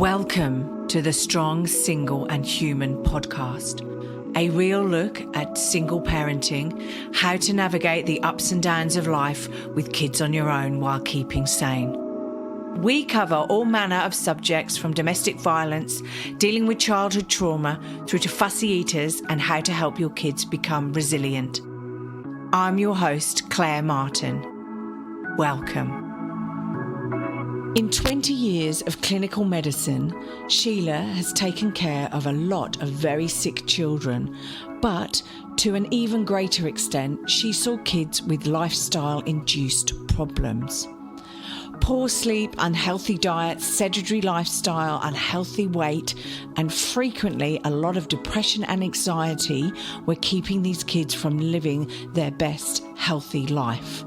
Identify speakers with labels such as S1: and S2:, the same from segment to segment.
S1: Welcome to the Strong, Single and Human podcast, a real look at single parenting, how to navigate the ups and downs of life with kids on your own while keeping sane. We cover all manner of subjects from domestic violence, dealing with childhood trauma, through to fussy eaters and how to help your kids become resilient. I'm your host, Claire Martin. Welcome. In 20 years of clinical medicine, Sheila has taken care of a lot of very sick children, but to an even greater extent, she saw kids with lifestyle-induced problems. Poor sleep, unhealthy diet, sedentary lifestyle, unhealthy weight, and frequently a lot of depression and anxiety were keeping these kids from living their best healthy life.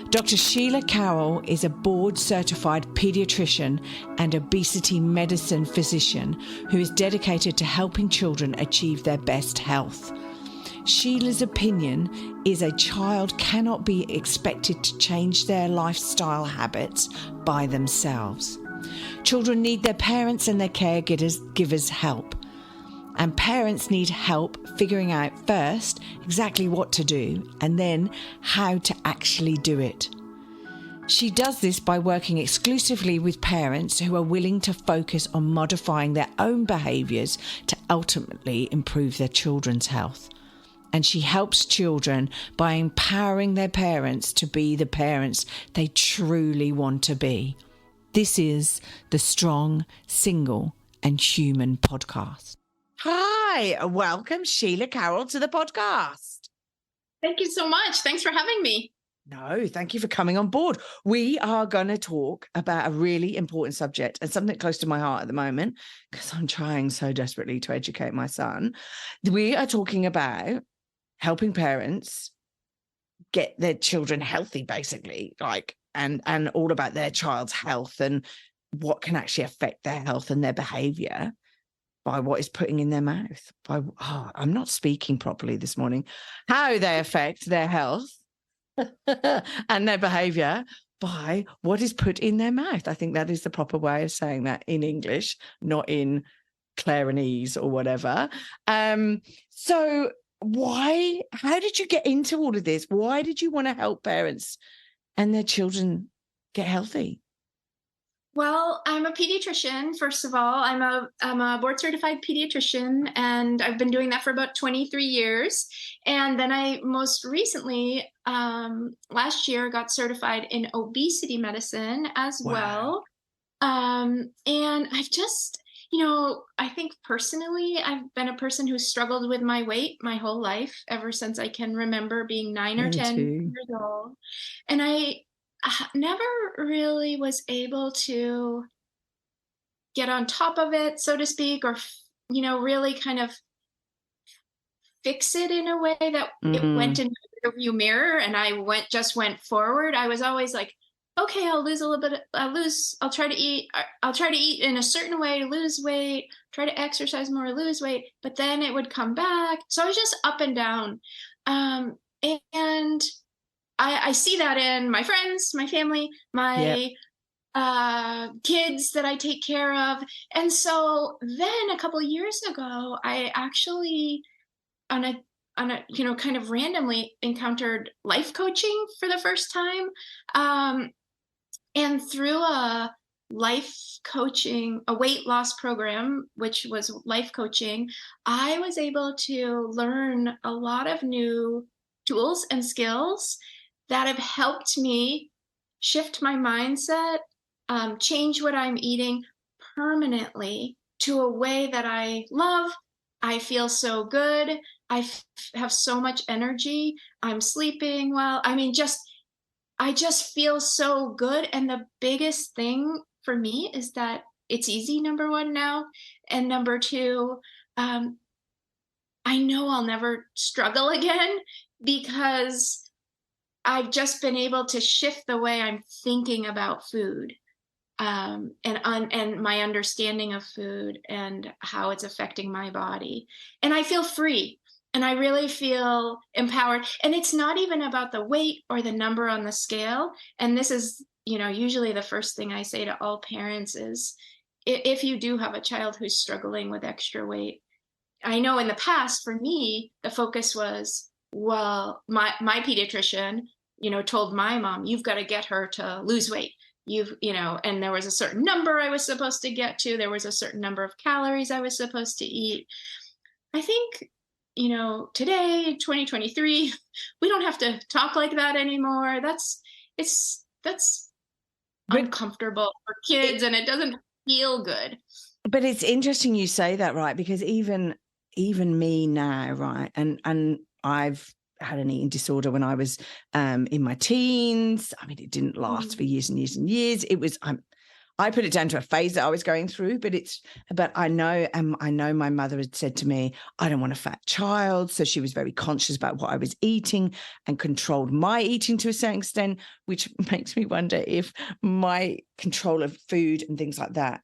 S1: Dr. Sheila Carroll is a board-certified pediatrician and obesity medicine physician who is dedicated to helping children achieve their best health. Sheila's opinion is a child cannot be expected to change their lifestyle habits by themselves. Children need their parents and their caregivers help. And parents need help figuring out first exactly what to do and then how to actually do it. She does this by working exclusively with parents who are willing to focus on modifying their own behaviours to ultimately improve their children's health. And she helps children by empowering their parents to be the parents they truly want to be. This is the Strong, Single and Human podcast. Hi, welcome Sheila Carroll to the podcast.
S2: Thank you so much. Thanks for having me.
S1: No, thank you for coming on board. We are going to talk about a really important subject and something close to my heart at the moment because I'm trying so desperately to educate my son. We are talking about helping parents get their children healthy, basically, and all about their child's health and what can actually affect their health and their behavior by what is putting in their mouth. I'm not speaking properly this morning. How they affect their health and their behavior by what is put in their mouth. I think that is the proper way of saying that in English, not in Clarinese or whatever. So how did you get into all of this? Why did you want to help parents and their children get healthy?
S2: Well, I'm a pediatrician, first of all. I'm a board-certified pediatrician, and I've been doing that for about 23 years. And then I most recently, last year, got certified in obesity medicine as well. And I've just, I think personally, I've been a person who's struggled with my weight my whole life, ever since I can remember being 9 or 10 years old. And I never really was able to get on top of it, so to speak, or, really kind of fix it in a way that it went into the rearview mirror and I just went forward. I was always like, okay, I'll lose a little bit. I'll try to eat in a certain way, lose weight, try to exercise more, lose weight, but then it would come back. So I was just up and down. And I see that in my friends, my family, my kids that I take care of. And so then a couple of years ago, I actually, on a kind of randomly encountered life coaching for the first time. And through a life coaching, a weight loss program, which was life coaching, I was able to learn a lot of new tools and skills that have helped me shift my mindset, change what I'm eating permanently to a way that I love. I feel so good. I have so much energy. I'm sleeping well. I just feel so good. And the biggest thing for me is that it's easy, number one, now. And number two, I know I'll never struggle again because I've just been able to shift the way I'm thinking about food, and my understanding of food and how it's affecting my body. And I feel free. And I really feel empowered. And it's not even about the weight or the number on the scale. And this is, usually the first thing I say to all parents is, if you do have a child who's struggling with extra weight, I know in the past for me, the focus was, well, my pediatrician, told my mom, you've got to get her to lose weight. And there was a certain number I was supposed to get to. There was a certain number of calories I was supposed to eat. I think, today, 2023, we don't have to talk like that anymore. That's
S1: But
S2: uncomfortable for kids, and it doesn't feel good.
S1: But it's interesting you say that, right? Because even me now, right? And I've had an eating disorder when I was in my teens. I mean, it didn't last for years and years and years. It was I put it down to a phase that I was going through, but I know my mother had said to me, I don't want a fat child. So she was very conscious about what I was eating and controlled my eating to a certain extent, which makes me wonder if my control of food and things like that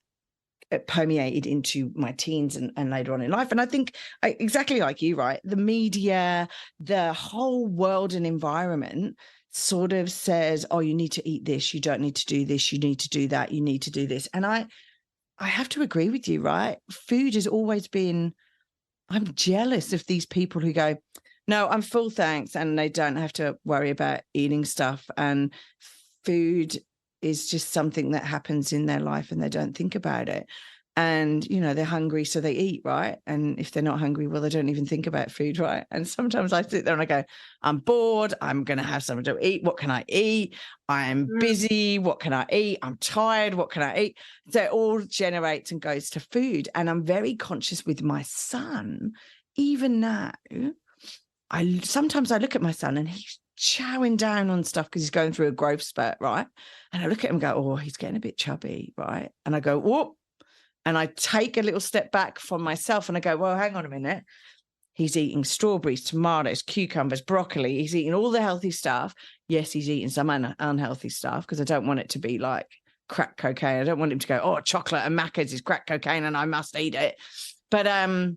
S1: permeated into my teens and later on in life. And I think exactly like you, right? The media, the whole world and environment sort of says, oh, you need to eat this, you don't need to do this, you need to do that, you need to do this. And I have to agree with you, right? Food has always been, I'm jealous of these people who go, no, I'm full, thanks, and they don't have to worry about eating stuff. And food is just something that happens in their life and they don't think about it. And, they're hungry, so they eat, right? And if they're not hungry, well, they don't even think about food, right? And sometimes I sit there and I go, I'm bored. I'm going to have something to eat. What can I eat? I'm busy. What can I eat? I'm tired. What can I eat? So it all generates and goes to food. And I'm very conscious with my son, even now. Sometimes I look at my son and he's chowing down on stuff because he's going through a growth spurt, right? And I look at him and go, oh, he's getting a bit chubby, right? And I go, whoop. And I take a little step back from myself and I go, well, hang on a minute. He's eating strawberries, tomatoes, cucumbers, broccoli. He's eating all the healthy stuff. Yes, he's eating some unhealthy stuff because I don't want it to be like crack cocaine. I don't want him to go, oh, chocolate and Macca's is crack cocaine and I must eat it. But I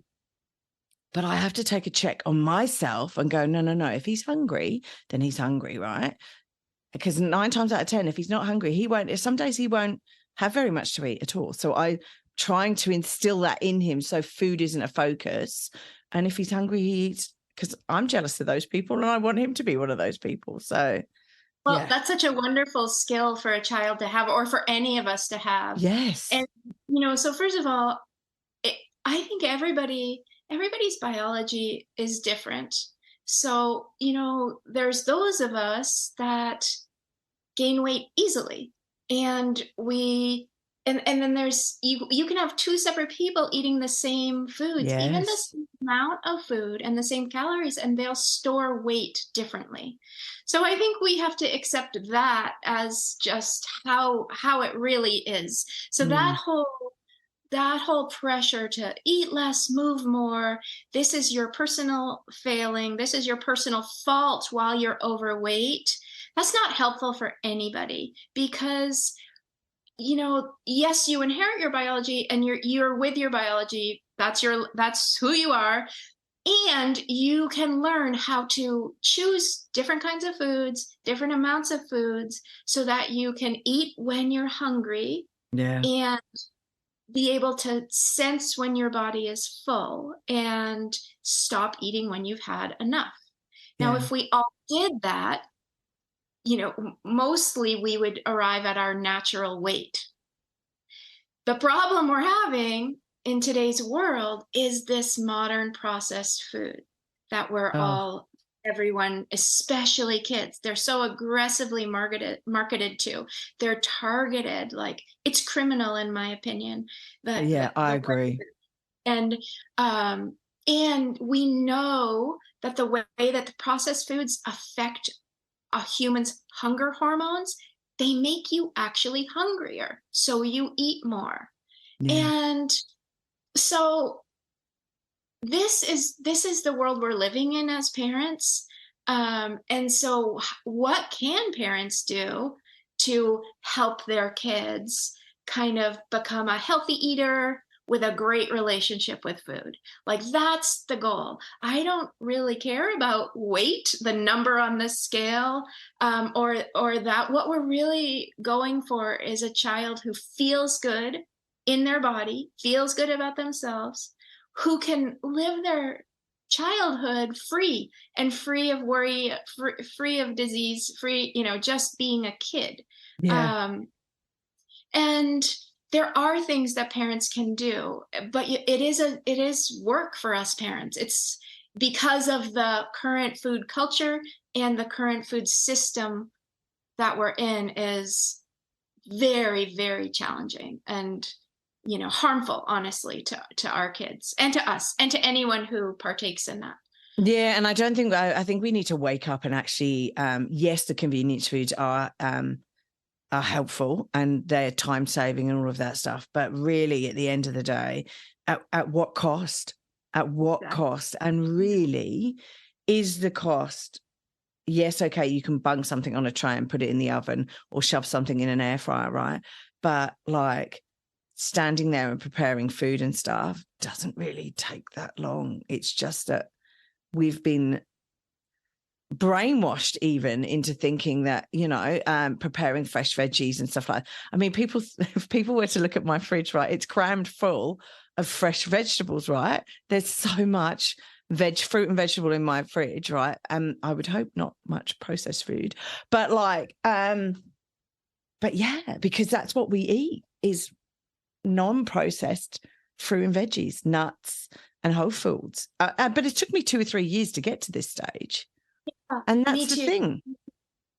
S1: have to take a check on myself and go, no. If he's hungry, then he's hungry, right? Because 9 times out of 10, if he's not hungry, he won't. Some days he won't have very much to eat at all. So I'm trying to instill that in him so food isn't a focus. And if he's hungry, he eats, because I'm jealous of those people and I want him to be one of those people. So,
S2: well,
S1: yeah.
S2: That's such a wonderful skill for a child to have, or for any of us to have.
S1: Yes.
S2: And, so first of all, I think everybody's biology is different. So, there's those of us that gain weight easily, and then there's you can have 2 separate people eating the same foods, even the same amount of food and the same calories, and they'll store weight differently. So I think we have to accept that as just how it really is. So that whole pressure to eat less, move more, this is your personal failing, this is your personal fault while you're overweight. That's not helpful for anybody, because yes, you inherit your biology and you're with your biology. That's who you are. And you can learn how to choose different kinds of foods, different amounts of foods, so that you can eat when you're hungry.
S1: Yeah.
S2: And be able to sense when your body is full and stop eating when you've had enough. Now, if we all did that, mostly we would arrive at our natural weight. The problem we're having in today's world is this modern processed food that everyone, especially kids, they're so aggressively marketed to. They're targeted, like it's criminal in my opinion.
S1: I agree.
S2: And we know that the way that the processed foods affect a human's hunger hormones, they make you actually hungrier, so you eat more. And so this is the world we're living in as parents. And so what can parents do to help their kids kind of become a healthy eater, with a great relationship with food. Like, that's the goal. I don't really care about weight, the number on the scale, or that. What we're really going for is a child who feels good in their body, feels good about themselves, who can live their childhood free and free of worry, free of disease, free, just being a kid.
S1: Yeah.
S2: And there are things that parents can do, but it is work for us parents. It's because of the current food culture and the current food system that we're in is very, very challenging and harmful, honestly, to our kids and to us and to anyone who partakes in that.
S1: Yeah, and I think we need to wake up and actually, yes, the convenience foods are helpful and they're time saving and all of that stuff, but really at the end of the day, at what cost? At what cost? And really, is the cost, yes, okay, you can bung something on a tray and put it in the oven or shove something in an air fryer, right? But like standing there and preparing food and stuff doesn't really take that long. It's just that we've been brainwashed even into thinking that, preparing fresh veggies and stuff like that. I mean, if people were to look at my fridge, right, it's crammed full of fresh vegetables, right? There's so much fruit and vegetable in my fridge, right? I would hope not much processed food, but yeah, because that's what we eat is non-processed fruit and veggies, nuts and whole foods. But it took me 2 or 3 years to get to this stage. And that's the thing.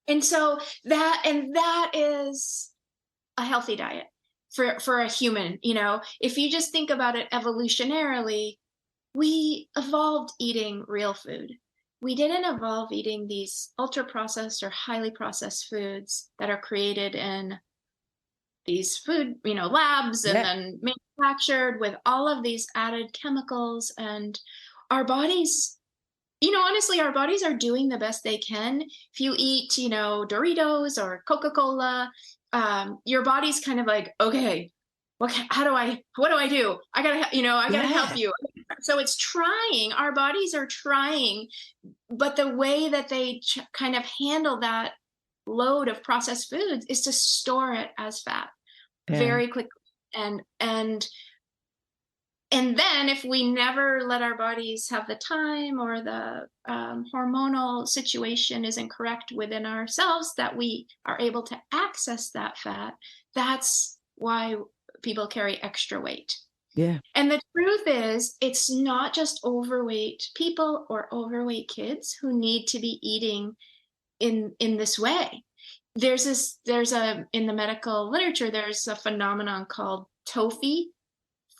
S2: And so that is a healthy diet for a human. If you just think about it evolutionarily, we evolved eating real food. We didn't evolve eating these ultra processed or highly processed foods that are created in these food, labs and then manufactured with all of these added chemicals. And our bodies, honestly, our bodies are doing the best they can. If you eat, Doritos or Coca-Cola, your body's kind of like, okay, what do I do? I gotta help you. So it's trying, our bodies are trying, but the way that they kind of handle that load of processed foods is to store it as fat very quickly. And then if we never let our bodies have the time, or the hormonal situation isn't correct within ourselves that we are able to access that fat, that's why people carry extra weight.
S1: Yeah.
S2: And the truth is, it's not just overweight people or overweight kids who need to be eating in this way. In the medical literature, there's a phenomenon called TOFI,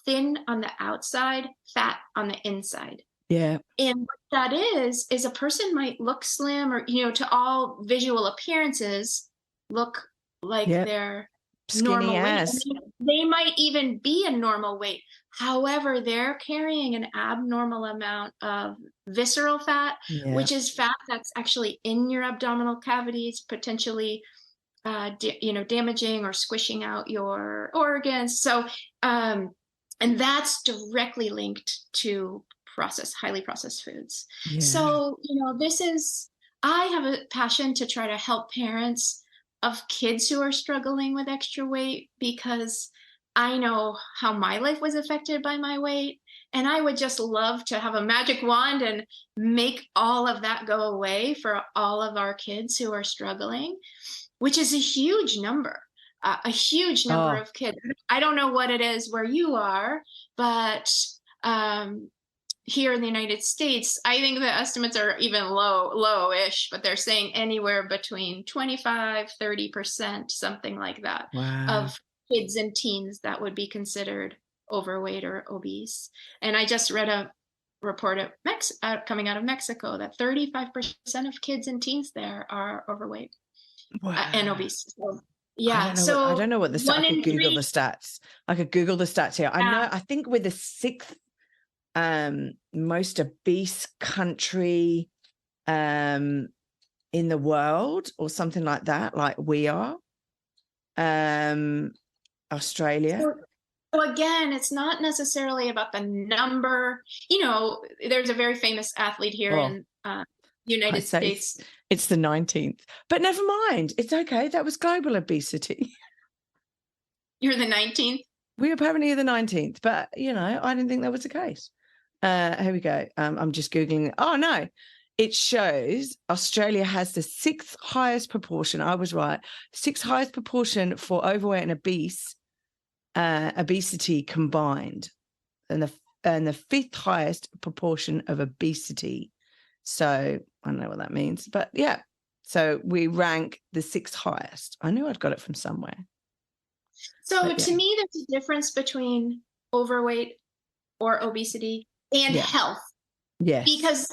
S2: thin on the outside, fat on the inside.
S1: Yeah.
S2: And what that is a person might look slim or, to all visual appearances, look like they're
S1: skinny
S2: normal
S1: ass.
S2: weight. They might even be a normal weight. However, they're carrying an abnormal amount of visceral fat, which is fat that's actually in your abdominal cavities, potentially damaging or squishing out your organs. So and that's directly linked to highly processed foods. So I have a passion to try to help parents of kids who are struggling with extra weight, because I know how my life was affected by my weight, and I would just love to have a magic wand and make all of that go away for all of our kids who are struggling, which is a huge number of kids. I don't know what it is where you are, but here in the United States, I think the estimates are even low-ish, but they're saying anywhere between 25-30%, something like that, of kids and teens that would be considered overweight or obese. And I just read a report coming out of Mexico that 35% of kids and teens there are overweight and obese. So,
S1: I don't know what the stats. I could Google the stats. I could Google the stats here. I think we're the 6th most obese country in the world, or something like that. Like we are. Australia.
S2: So again, it's not necessarily about the number. There's a very famous athlete here
S3: Oh,
S2: in
S3: I
S2: United
S3: say
S2: States.
S3: it's the 19th, but never mind. It's okay. That was global obesity.
S2: You're the 19th.
S3: We apparently are the 19th, but I didn't think that was the case. Here we go. I'm just Googling it. Oh no, it shows Australia has the 6th highest proportion. I was right. 6th highest proportion for overweight and obesity combined, and the 5th highest proportion of obesity. So I don't know what that means, but yeah. So we rank the 6th highest. I knew I'd got it from somewhere.
S2: So to me, there's a difference between overweight or obesity and health.
S3: Yes.
S2: Because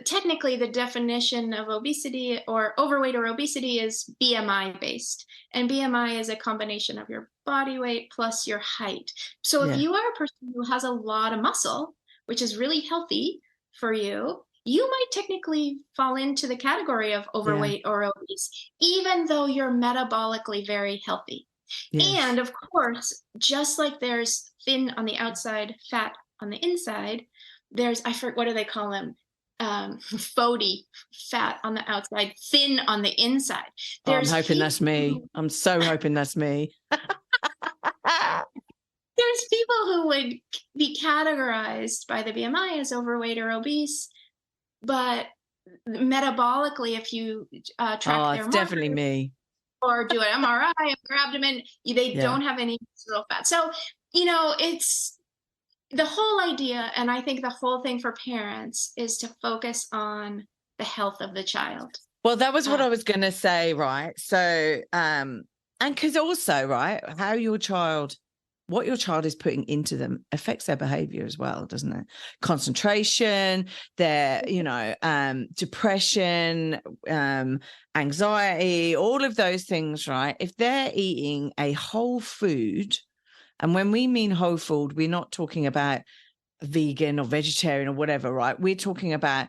S2: technically the definition of obesity or overweight or obesity is BMI based. And BMI is a combination of your body weight plus your height. So if you are a person who has a lot of muscle, which is really healthy for you, you might technically fall into the category of overweight or obese, even though you're metabolically very healthy. Yes. And of course, just like there's thin on the outside, fat on the inside, there's, I forget, what do they call them? FODY, fat on the outside, thin on the inside.
S3: I'm hoping that's me. I'm so hoping that's me.
S2: There's people who would be categorized by the BMI as overweight or obese, but metabolically, if you track their
S3: it's definitely me.
S2: Or do an MRI of their abdomen, they don't have any visceral fat. So, it's the whole idea, and I think the whole thing for parents is to focus on the health of the child.
S3: Well, that was what I was going to say, right? So, and because also, right, what your child is putting into them affects their behavior as well, doesn't it? Concentration, their, depression, anxiety, all of those things, right? If they're eating a whole food, and when we mean whole food, we're not talking about vegan or vegetarian or whatever, right? We're talking about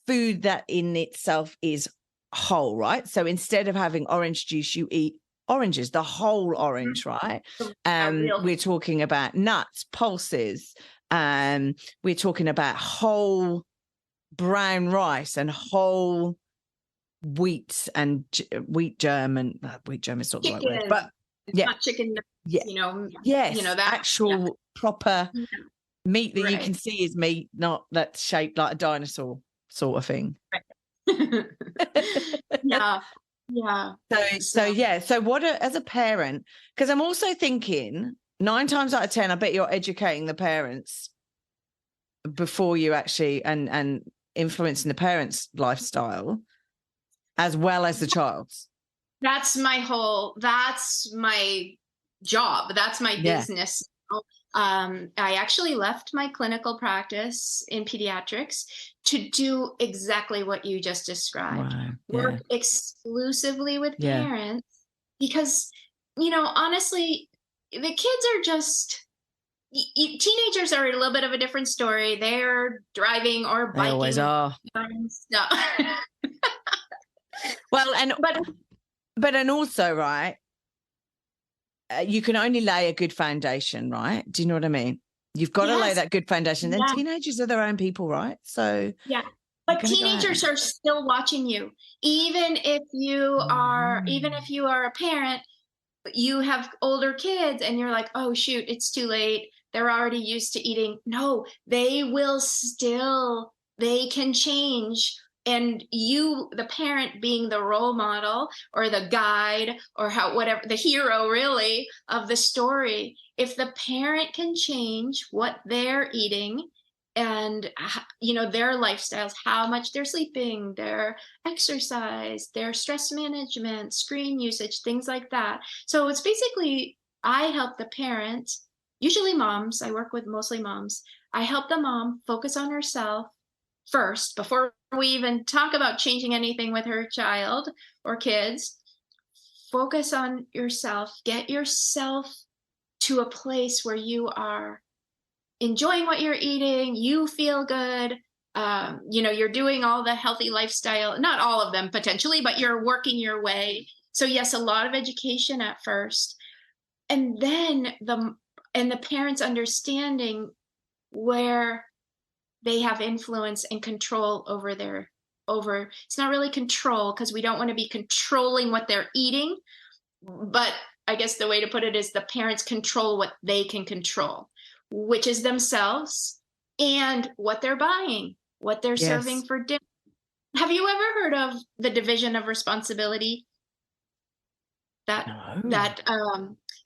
S3: food that in itself is whole, right? So instead of having orange juice, you eat oranges, the whole orange, right? We're talking about nuts, pulses. We're talking about whole brown rice and whole wheat and wheat germ, and wheat germ is not the right word, but
S2: not chicken.
S3: That actual proper meat that you can see is meat, not that shaped like a dinosaur sort of thing.
S2: Right. Yeah.
S3: So what as a parent, because I'm also thinking 9 times out of 10, I bet you're educating the parents before you actually and influencing the parents' lifestyle as well as the child's.
S2: That's my job. That's my business. I actually left my clinical practice in pediatrics to do exactly what you just described.
S3: Wow.
S2: Work exclusively with parents because, honestly, the kids are just, teenagers are a little bit of a different story. They're driving or biking.
S3: They always are.
S2: No.
S3: Well, and also, right, you can only lay a good foundation, right? Do you know what I mean? You've got to lay that good foundation. Then teenagers are their own people, right? So
S2: but teenagers are still watching you. Even if you are a parent, you have older kids and you're like, oh shoot, it's too late. They're already used to eating. No, they can change. And you, the parent, being the role model or the guide or whatever, the hero really of the story, if the parent can change what they're eating and, their lifestyles, how much they're sleeping, their exercise, their stress management, screen usage, things like that. So it's basically, I help the parent, usually moms, I work with mostly moms. I help the mom focus on herself first, before we even talk about changing anything with her child or kids. Focus on yourself. Get yourself to a place where you are enjoying what you're eating. You feel good. You're doing all the healthy lifestyle, not all of them potentially, but you're working your way. So yes, a lot of education at first. And then and the parents understanding where they have influence and control over it's not really control, because we don't want to be controlling what they're eating, but I guess the way to put it is the parents control what they can control, which is themselves and what they're buying, what they're serving for dinner. Have you ever heard of the division of responsibility?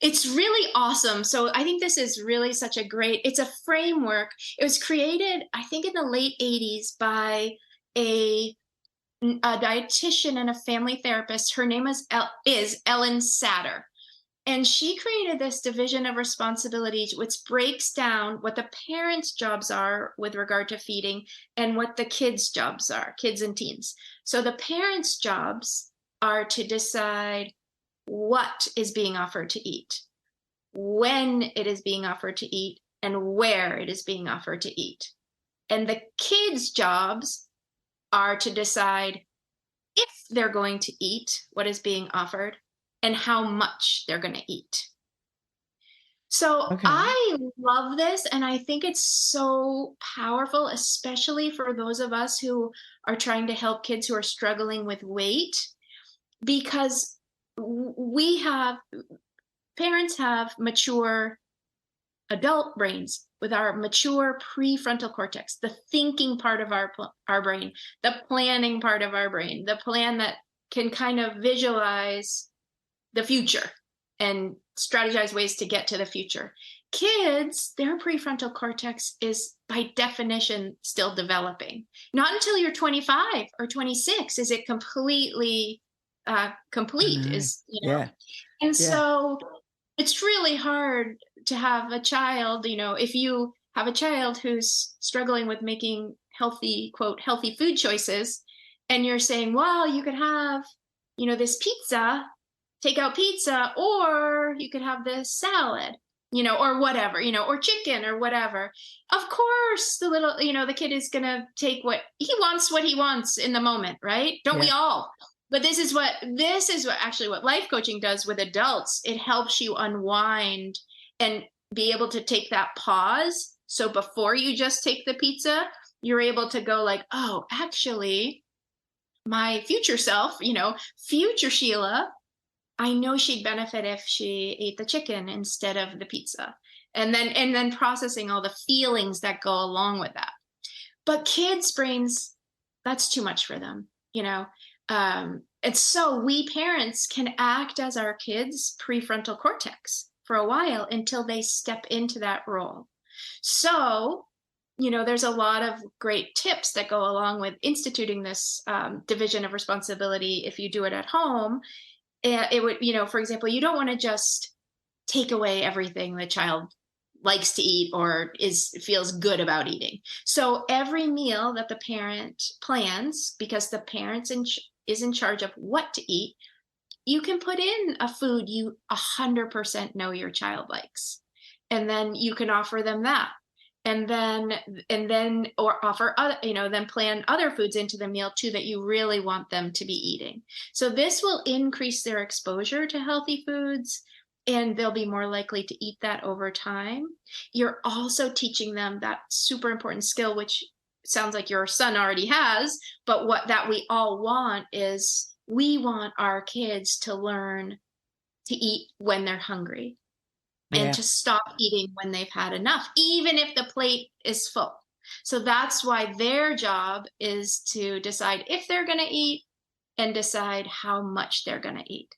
S2: It's really awesome. So I think this is really it's a framework. It was created, I think, in the late 80s by a dietitian and a family therapist. Her name is Ellen Satter. And she created this division of responsibility, which breaks down what the parents' jobs are with regard to feeding and what the kids' jobs are, kids and teens. So the parents' jobs are to decide what is being offered to eat, when it is being offered to eat, and where it is being offered to eat. And the kids' jobs are to decide if they're going to eat what is being offered and how much they're going to eat. So I love this, and I think it's so powerful, especially for those of us who are trying to help kids who are struggling with weight, because parents have mature adult brains with our mature prefrontal cortex, the thinking part of our brain, the planning part of our brain, the plan that can kind of visualize the future and strategize ways to get to the future. Kids, their prefrontal cortex is by definition still developing. Not until you're 25 or 26 is it completely complete. So it's really hard to have a child, if you have a child who's struggling with making healthy, quote, healthy food choices, and you're saying, well, you could have, this pizza, takeout pizza, or you could have this salad, or whatever, or chicken or whatever. Of course, the kid is going to take what he wants in the moment, right? Don't we all? But this is what actually what life coaching does with adults. It helps you unwind and be able to take that pause. So before you just take the pizza, you're able to go like, oh, actually, my future self, future Sheila, I know she'd benefit if she ate the chicken instead of the pizza. And then processing all the feelings that go along with that. But kids' brains, that's too much for them, and so we parents can act as our kids' prefrontal cortex for a while until they step into that role. So, there's a lot of great tips that go along with instituting this division of responsibility if you do it at home. It would, for example, you don't want to just take away everything the child likes to eat or feels good about eating. So every meal that the parent plans, because the parent is in charge of what to eat, you can put in a food you 100% know your child likes. And then you can offer them that. And then or offer other, then plan other foods into the meal too that you really want them to be eating. So this will increase their exposure to healthy foods, and they'll be more likely to eat that over time. You're also teaching them that super important skill, which sounds like your son already has, but what that we all want is we want our kids to learn to eat when they're hungry and to stop eating when they've had enough, even if the plate is full. So that's why their job is to decide if they're going to eat and decide how much they're going to eat.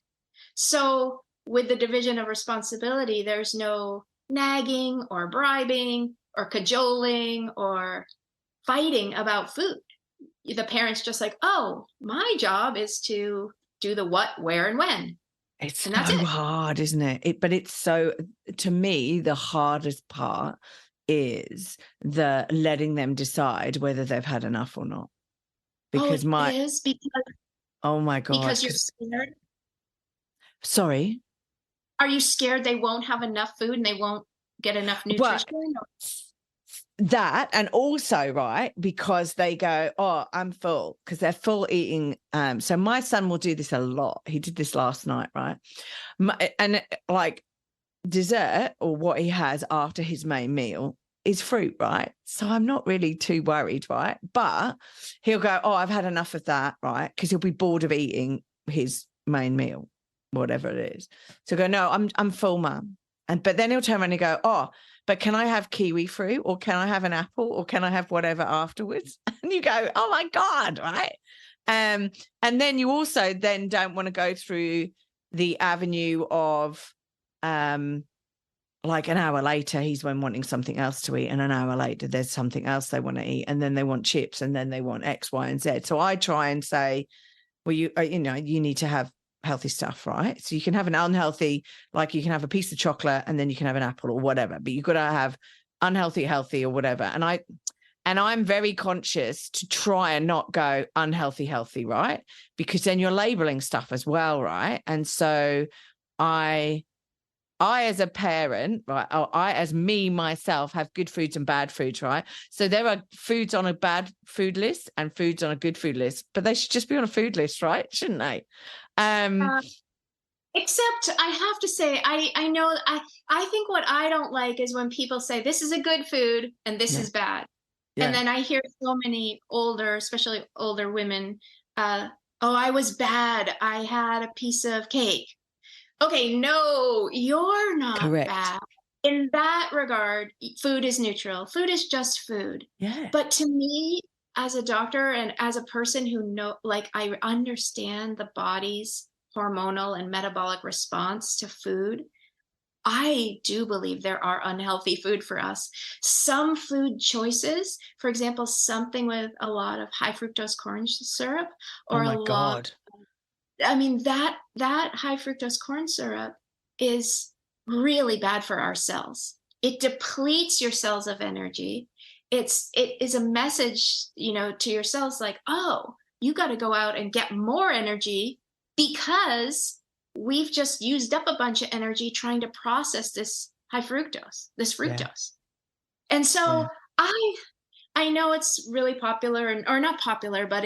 S2: So with the division of responsibility, there's no nagging or bribing or cajoling or fighting about food. The parent's just like, oh, my job is to do the what, where, and when.
S3: It's so hard, isn't it? But it's so, to me, the hardest part is the letting them decide whether they've had enough or not. Because oh my God.
S2: Because you're scared.
S3: Sorry?
S2: Are you scared they won't have enough food and they won't get enough nutrition?
S3: That, and also, right, because they go, oh, I'm full, because they're full eating. So my son will do this a lot. He did this last night, right? And like dessert or what he has after his main meal is fruit, right? So I'm not really too worried, right? But he'll go, oh, I've had enough of that, right? Because he'll be bored of eating his main meal, whatever it is. So go, no, I'm full, Mum. But then he'll turn around and go, oh, but can I have kiwi fruit, or can I have an apple, or can I have whatever afterwards? And you go, oh my God, right? And then you also then don't want to go through the avenue of like an hour later, he's when wanting something else to eat, and an hour later, there's something else they want to eat, and then they want chips, and then they want X, Y, and Z. So I try and say, well, you need to have healthy stuff, right? So you can have an unhealthy, like you can have a piece of chocolate, and then you can have an apple or whatever, but you've got to have unhealthy, healthy, or whatever. And I'm very conscious to try and not go unhealthy, healthy, right? Because then you're labeling stuff as well, right? And so I as a parent, right, or I as me myself have good foods and bad foods, right? So there are foods on a bad food list and foods on a good food list, but they should just be on a food list, right? Shouldn't they?
S2: Except I have to say, I know, I think what I don't like is when people say this is a good food and this is bad.
S3: Yeah.
S2: And then I hear so many older, especially older women, oh, I was bad. I had a piece of cake. Okay, no, you're not
S3: Correct.
S2: bad. In that regard, food is neutral. Food is just food.
S3: Yeah.
S2: But to me, as a doctor and as a person who I understand the body's hormonal and metabolic response to food, I do believe there are unhealthy food for us. Some food choices, for example, something with a lot of high fructose corn syrup, or
S3: oh my God.
S2: I mean, that high fructose corn syrup is really bad for our cells. It depletes your cells of energy. It is a message, to your cells like, oh, you got to go out and get more energy because we've just used up a bunch of energy trying to process this fructose. Yeah. And so I know it's really popular or not popular, but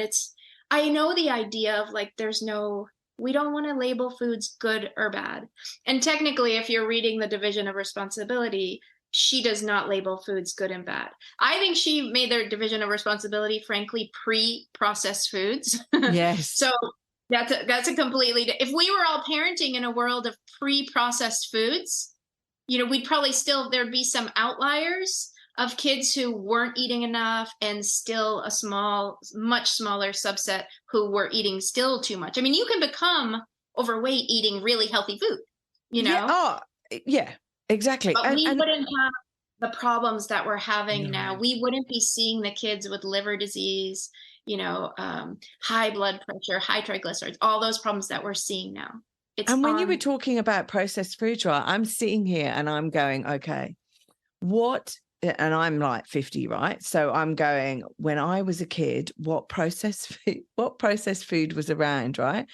S2: I know the idea of like, we don't want to label foods good or bad. And technically, if you're reading the division of responsibility, she does not label foods good and bad. I think she made their division of responsibility, frankly, pre-processed foods.
S3: Yes.
S2: So that's a completely, if we were all parenting in a world of pre-processed foods, we'd probably there'd be some outliers of kids who weren't eating enough, and still a much smaller subset who were eating still too much. I mean, you can become overweight eating really healthy food,
S3: Yeah. Oh, yeah, exactly.
S2: But we wouldn't have the problems that we're having now. We wouldn't be seeing the kids with liver disease, high blood pressure, high triglycerides, all those problems that we're seeing now.
S3: And when you were talking about processed food, right, I'm sitting here and I'm going, okay, and I'm like 50, right? So I'm going, when I was a kid, what processed food was around, right?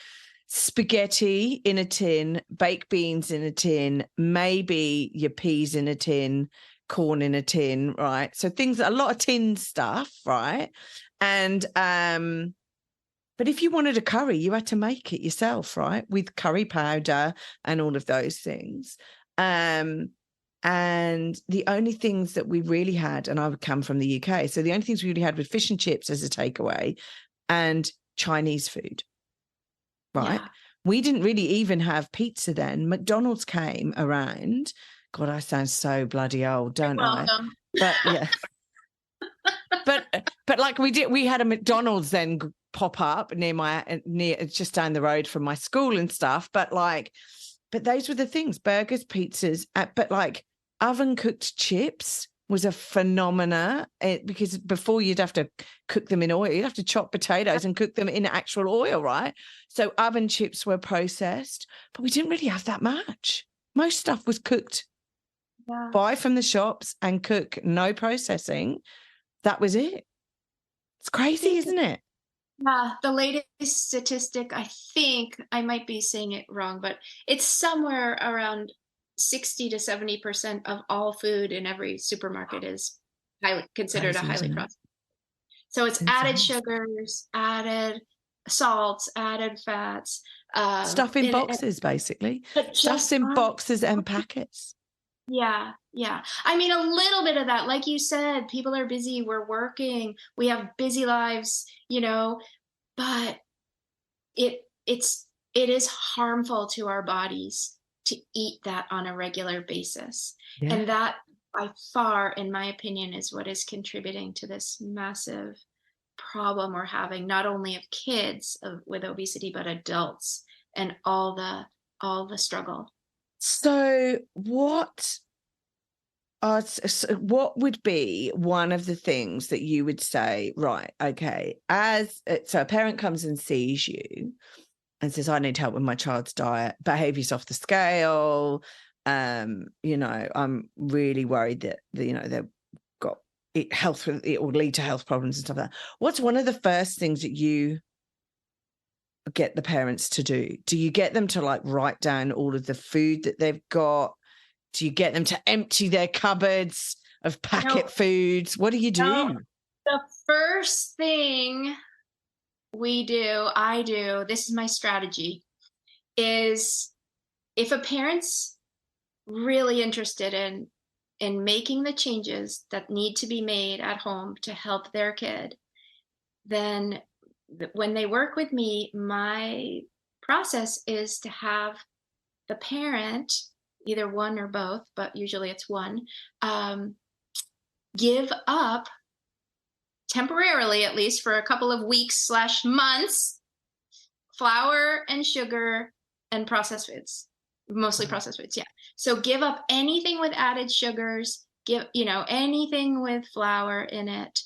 S3: Spaghetti in a tin, baked beans in a tin, maybe your peas in a tin, corn in a tin, right? So a lot of tin stuff, right? And but if you wanted a curry, you had to make it yourself, right? With curry powder and all of those things. And the only things that we really had, and I would come from the UK, so the only things we really had were fish and chips as a takeaway and Chinese food, right? Yeah. We didn't really even have pizza then. McDonald's came around. God, I sound so bloody old, don't I? But yeah. but like we had a McDonald's then pop up near just down the road from my school and stuff. But those were the things: burgers, pizzas, but like oven cooked chips was a phenomena, because before you'd have to cook them in oil, you'd have to chop potatoes and cook them in actual oil, right? So oven chips were processed, but we didn't really have that much. Most stuff was cooked, buy from the shops and cook, no processing. That was it. It's crazy, isn't it?
S2: Yeah, the latest statistic, I think, I might be saying it wrong, but it's somewhere around 60 to 70% of all food in every supermarket is considered a highly processed. So it's added sugars, added salts, added fats.
S3: Stuff in boxes, basically. Stuff's in boxes and packets.
S2: Yeah. I mean, a little bit of that, like you said, people are busy, we're working, we have busy lives, but it is harmful to our bodies to eat that on a regular basis.
S3: Yeah.
S2: And that by far, in my opinion, is what is contributing to this massive problem we're having, not only of kids with obesity, but adults and all the struggle.
S3: So what would be one of the things that you would say, right, okay, so a parent comes and sees you and says, I need help with my child's diet, behavior's off the scale, I'm really worried that they've got it will lead to health problems and stuff like that. What's one of the first things that you get the parents to do? Do you get them to like write down all of the food that they've got? Do you get them to empty their cupboards of packet foods? What do you do?
S2: No. The first thing I do, this is my strategy, is if a parent's really interested in making the changes that need to be made at home to help their kid, then when they work with me, my process is to have the parent, either one or both, but usually it's one, give up temporarily, at least for a couple of weeks / months, flour and sugar and processed foods, mostly processed foods. Yeah. So give up anything with added sugars, anything with flour in it.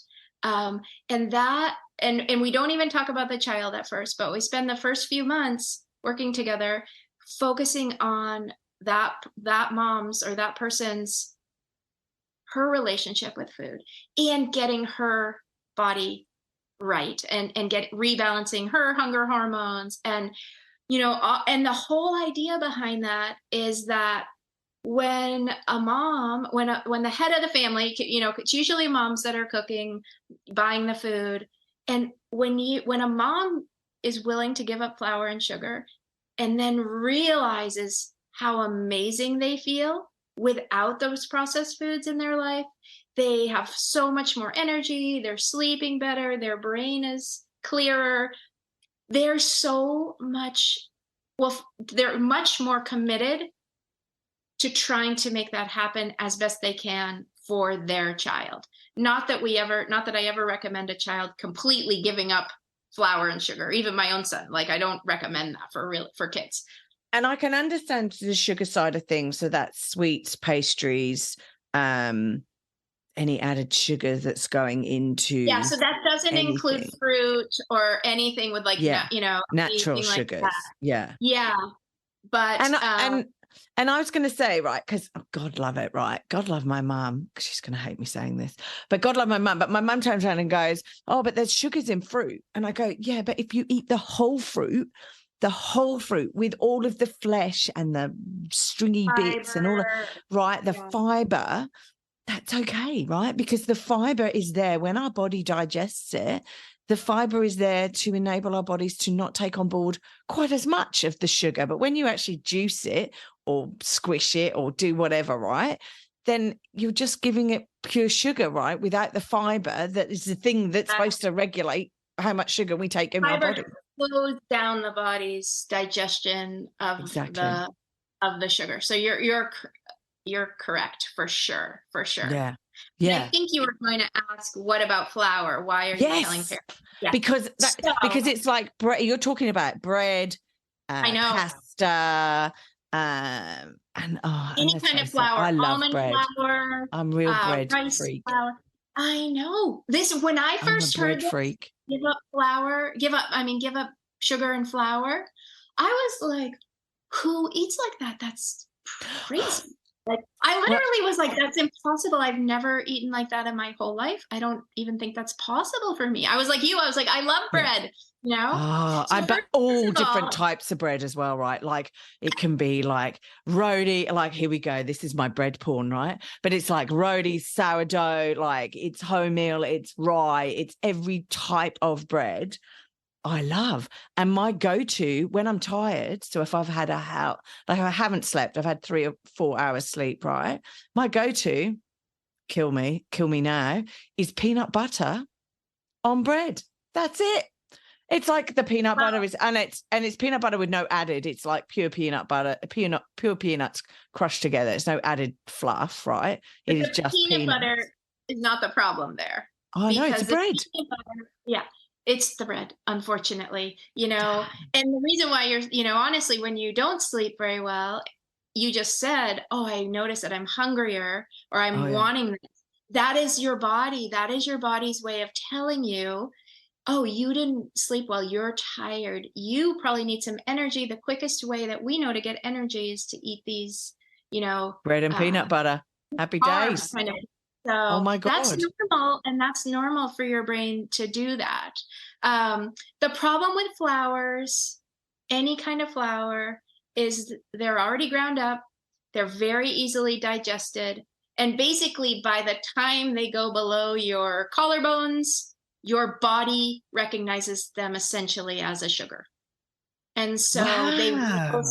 S2: And we don't even talk about the child at first, but we spend the first few months working together, focusing on that mom's or that person's, her relationship with food and getting her body right and rebalancing her hunger hormones. And, and the whole idea behind that is that when a mom, when the head of the family, it's usually moms that are cooking, buying the food. And when a mom is willing to give up flour and sugar and then realizes how amazing they feel without those processed foods in their life, they have so much more energy, they're sleeping better, their brain is clearer. They're they're much more committed to trying to make that happen as best they can for their child. Not that I ever recommend a child completely giving up flour and sugar, even my own son. Like, I don't recommend that for kids.
S3: And I can understand the sugar side of things. So that's sweets, pastries, any added sugar that's going into.
S2: Yeah. So that doesn't include fruit or anything with
S3: natural sugars. Like yeah.
S2: Yeah. But,
S3: and I was going to say, right, because God love it, right? God love my mum, because she's going to hate me saying this, but God love my mum. But my mum turns around and goes, oh, but there's sugars in fruit. And I go, yeah, but if you eat the whole fruit with all of the flesh and the stringy bits and all of, right, the fiber, that's okay, right? Because the fiber is there when our body digests it. The fiber is there to enable our bodies to not take on board quite as much of the sugar. But when you actually juice it or squish it or do whatever, right, then you're just giving it pure sugar, right, without the fiber that is the thing that's supposed to regulate how much sugar we take in our body.
S2: Slows down the body's digestion of the sugar. So you're correct for sure.
S3: Yeah.
S2: And I think you were going to ask, what about flour? Why are you telling parents? Yeah.
S3: Because it's like bread. You're talking about bread,
S2: I know,
S3: pasta, and
S2: any kind of flour.
S3: I love
S2: almond
S3: bread.
S2: Flour,
S3: I'm real bread
S2: rice
S3: freak.
S2: Flour. I know this. When I first heard this,
S3: freak.
S2: Give up sugar and flour. I was like, who eats like that? That's crazy. Like, I literally was like, that's impossible. I've never eaten like that in my whole life. I don't even think that's possible for me. I was like you. I was like, I love bread,
S3: but all different types of bread as well, right? Like, it can be like roti, like, here we go. This is my bread porn, right? But it's like roti, sourdough, like it's wholemeal, it's rye, it's every type of bread. I love. And my go-to when I'm tired, so if I've had like I haven't slept, I've had 3 or 4 hours sleep, right? My go-to, kill me now, is peanut butter on bread. That's it. It's like the peanut butter is, and it's peanut butter with no added. It's like pure peanut butter, pure peanuts crushed together. It's no added fluff, right?
S2: But
S3: It is
S2: the
S3: just
S2: peanut
S3: peanuts.
S2: butter is not the problem there.
S3: Oh no, it's
S2: Because
S3: the bread.
S2: peanut butter, yeah, it's the bread, unfortunately, and the reason why you're, honestly, when you don't sleep very well, you just said, oh, I notice that I'm hungrier or
S3: Oh,
S2: I'm
S3: yeah.
S2: wanting this. That is your body. That is your body's way of telling you, oh, you didn't sleep well. You're tired. You probably need some energy. The quickest way that we know to get energy is to eat these,
S3: Bread and peanut butter. Happy
S2: carbs
S3: days.
S2: kind of.
S3: Oh
S2: So
S3: my
S2: that's
S3: God.
S2: normal, and that's normal for your brain to do that. The problem with flours, any kind of flour, is they're already ground up. They're very easily digested. And basically, by the time they go below your collarbones, your body recognizes them essentially as a sugar. And so
S3: Wow.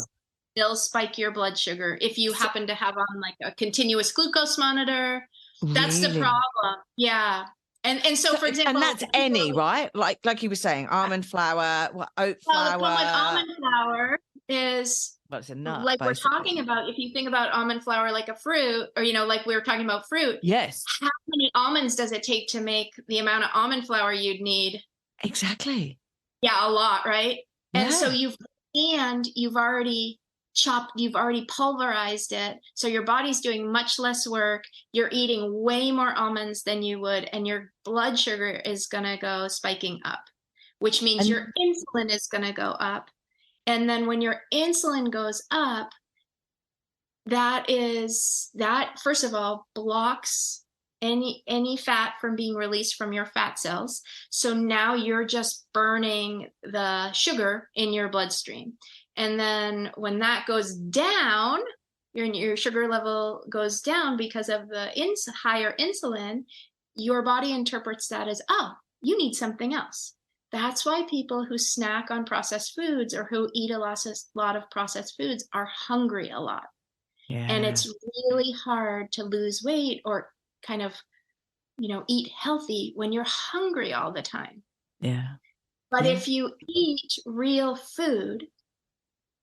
S2: they'll spike your blood sugar if you happen to have on like a continuous glucose monitor. That's the
S3: Really?
S2: problem. Yeah. And so, for example,
S3: and that's any, right? Like you were saying, almond flour, oat
S2: well, the
S3: flour.
S2: problem with almond flour is,
S3: Well, it's a nut,
S2: like we're
S3: basically.
S2: talking about, if you think about almond flour like a fruit, or like we were talking about fruit.
S3: Yes.
S2: How many almonds does it take to make the amount of almond flour you'd need?
S3: Exactly.
S2: Yeah, a lot, right?
S3: Yeah.
S2: And so you've already you've already pulverized it. So your body's doing much less work. You're eating way more almonds than you would, and your blood sugar is going to go spiking up, which means your insulin is going to go up. And then when your insulin goes up, that first of all blocks any fat from being released from your fat cells. So now you're just burning the sugar in your bloodstream. And then when that goes down, your sugar level goes down because of the higher insulin, your body interprets that as, oh, you need something else. That's why people who snack on processed foods or who eat a lot of processed foods are hungry a lot.
S3: Yeah.
S2: And it's really hard to lose weight or kind of, eat healthy when you're hungry all the time.
S3: Yeah.
S2: But if you eat real food,